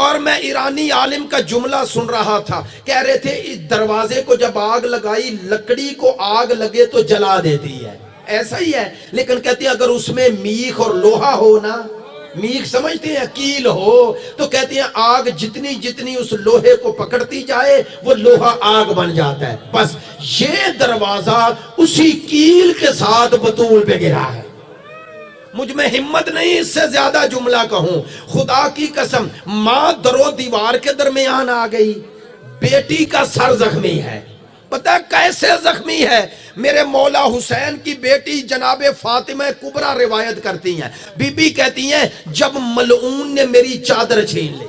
اور میں ایرانی عالم کا جملہ سن رہا تھا، کہہ رہے تھے اس دروازے کو جب آگ لگائی، لکڑی کو آگ لگے تو جلا دیتی ہے، ایسا ہی ہے. لیکن کہتے ہیں اگر اس میں میخ اور لوہا ہو نا، میخ سمجھتے ہیں کیل ہو، تو کہتے ہیں آگ جتنی اس لوہے کو پکڑتی جائے وہ لوہا آگ بن جاتا ہے. بس یہ دروازہ اسی کیل کے ساتھ بطول پہ گرا ہے. مجھ میں ہمت نہیں اس سے زیادہ جملہ کہوں. خدا کی قسم ماں درو دیوار کے درمیان آ گئی، بیٹی کا سر زخمی ہے. پتہ کیسے زخمی ہے؟ میرے مولا حسین کی بیٹی جناب فاطمہ کبریٰ روایت کرتی ہیں، بی بی کہتی ہیں جب ملعون نے میری چادر چھین لی،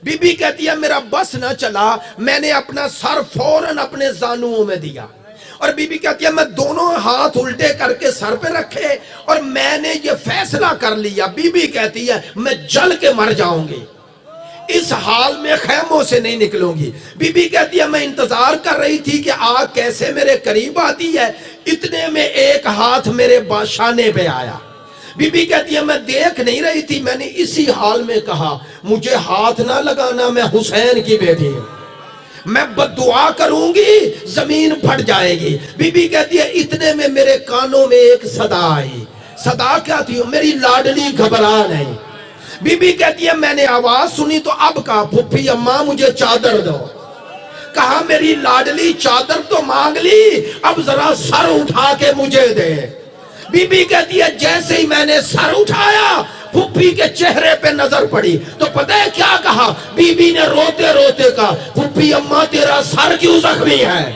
بی بی کہتی ہے میرا بس نہ چلا، میں نے اپنا سر فوراً اپنے زانوؤں میں دیا اور بی بی کہتی ہے میں دونوں ہاتھ الٹے کر کے سر پہ رکھے اور میں نے یہ فیصلہ کر لیا. بی بی کہتی ہے میں جل کے مر جاؤں گی, اس حال میں خیموں سے نہیں نکلوں گی. بی بی کہتی ہے میں انتظار کر رہی تھی کہ آگ کیسے میرے قریب آتی ہے, اتنے میں ایک ہاتھ میرے شانے پہ آیا. بی بی کہتی ہے میں دیکھ نہیں رہی تھی, میں نے اسی حال میں کہا مجھے ہاتھ نہ لگانا, میں حسین کی بیٹی ہوں, میں بددعا کروں گی زمین پھٹ جائے گی. بی بی کہتی ہے اتنے میں میرے کانوں میں ایک صدا آئی. صدا کیا تھی؟ میری لاڈلی گھبرا نہیں. بی بی کہتی ہے میں نے آواز سنی تو اب کہا پھپھی اماں مجھے چادر دو. کہا میری لاڈلی چادر تو مانگ لی, اب ذرا سر اٹھا کے مجھے دے. بی بی کہتی ہے جیسے ہی میں نے سر اٹھایا پھپھی کے چہرے پہ نظر پڑی تو پتہ ہے کیا کہا؟ بی بی نے روتے روتے کہا پھپھی اماں تیرا سر کیوں زخمی ہے,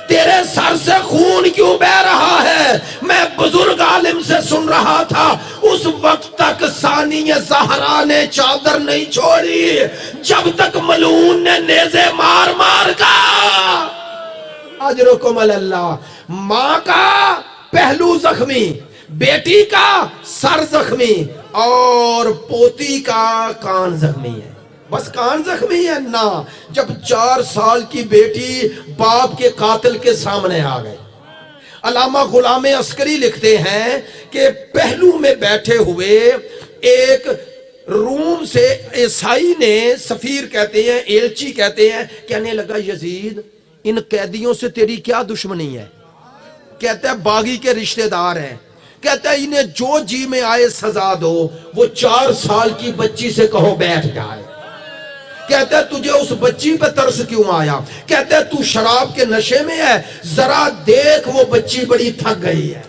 تیرے سر سے خون کیوں بہ رہا ہے؟ میں بزرگ عالم سے سن رہا تھا اس وقت تک ثانی زہرا نے چادر نہیں چھوڑی جب تک ملعون نے نیزے مار مار کا. اجرکم اللہ. ماں کا پہلو زخمی, بیٹی کا سر زخمی, اور پوتی کا کان زخمی ہے. بس کان زخمی ہے نا, جب 4 سال کی بیٹی باپ کے قاتل کے سامنے آ گئے. علامہ غلام عسکری لکھتے ہیں کہ پہلو میں بیٹھے ہوئے ایک روم سے عیسائی نے, سفیر کہتے ہیں, ایلچی کہتے ہیں, کہنے لگا یزید ان قیدیوں سے تیری کیا دشمنی ہے؟ کہتا ہے باغی کے رشتہ دار ہیں. کہتا ہے انہیں جو جی میں آئے سزا دو. وہ 4 سال کی بچی سے کہو بیٹھ جائے. کہتا ہے تجھے اس بچی پہ ترس کیوں آیا؟ کہتا ہے تو شراب کے نشے میں ہے, ذرا دیکھ وہ بچی بڑی تھک گئی ہے.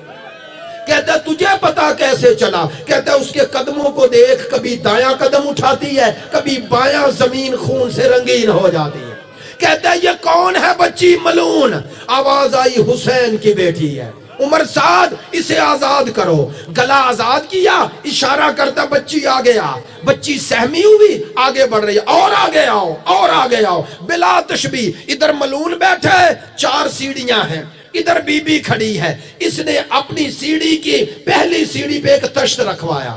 کہتا ہے تجھے پتا کیسے چلا؟ کہتا ہے اس کے قدموں کو دیکھ, کبھی دایاں قدم اٹھاتی ہے کبھی بایاں, زمین خون سے رنگین ہو جاتی ہے. کہتا ہے یہ کون ہے بچی؟ ملعون. آواز آئی حسین کی بیٹی ہے. عمر سعد اسے آزاد کرو. گلا آزاد کیا, اشارہ کرتا بچی آگے آ. بچی سہمی ہوئی آگے بڑھ رہی ہے, اور آگے آؤ اور آگے آؤ. بلا تشبیہ ادھر ملعون بیٹھا ہے, 4 سیڑھیاں ہیں, ادھر بی بی کھڑی ہے. اس نے اپنی سیڑھی کی پہلی سیڑھی پہ ایک تشت رکھوایا,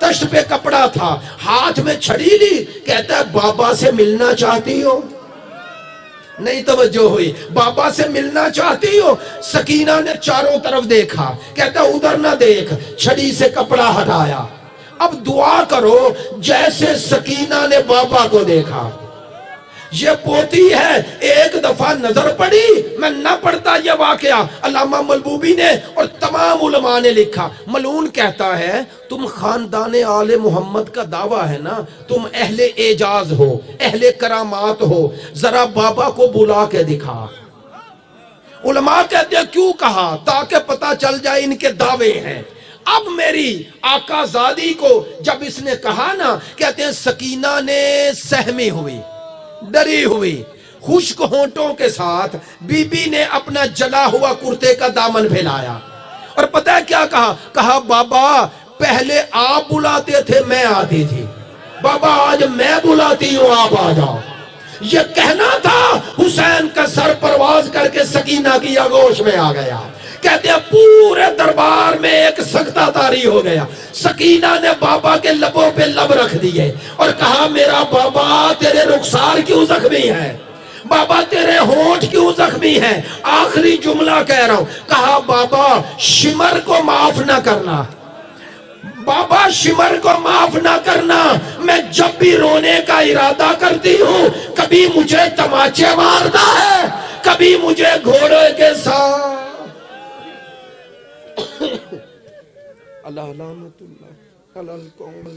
تشت پہ کپڑا تھا, ہاتھ میں چھڑی لی. کہتا ہے بابا سے ملنا چاہتی ہو؟ نہیں توجہ ہوئی. بابا سے ملنا چاہتی ہو؟ سکینہ نے چاروں طرف دیکھا. کہتا ادھر نہ دیکھ, چھڑی سے کپڑا ہٹایا. اب دعا کرو جیسے سکینہ نے بابا کو دیکھا. یہ پوتی ہے, ایک دفعہ نظر پڑی, میں نہ پڑھتا یہ واقعہ. علامہ ملبوبی نے اور تمام علماء نے لکھا. ملعون کہتا ہے تم خاندان آل محمد کا دعویٰ ہے نا, تم اہل اعجاز ہو, اہل کرامات ہو, ذرا بابا کو بلا کے دکھا. علماء کہتے ہیں کیوں کہا؟ تاکہ پتہ چل جائے ان کے دعوے ہیں. اب میری آقا زادی کو جب اس نے کہا نا, کہتے ہیں سکینہ نے سہمی ہوئی, ڈری ہوئی, خشک ہونٹوں کے ساتھ بی بی نے اپنا جلا ہوا کرتے کا دامن پھیلایا. اور پتہ ہے کیا کہا؟ کہا بابا پہلے آپ بلاتے تھے میں آتی تھی, بابا آج میں بلاتی ہوں آپ آ جاؤ. یہ کہنا تھا, حسین کا سر پرواز کر کے سکینہ کی آغوش میں آ گیا. کہتے ہیں پورے دربار میں ایک سکتہ طاری ہو گیا. سکینہ نے بابا کے لبوں پہ لب رکھ دیے اور کہا میرا بابا تیرے رخسار کیوں زخمی ہے؟ بابا تیرے ہونٹ کیوں زخمی ہیں؟ آخری جملہ کہہ رہا ہوں. کہا بابا شمر کو معاف نہ کرنا, بابا شمر کو معاف نہ کرنا. میں جب بھی رونے کا ارادہ کرتی ہوں کبھی مجھے تماچے مارتا ہے, کبھی مجھے گھوڑے کے ساتھ. اللہ لعنت اللہ علی القوم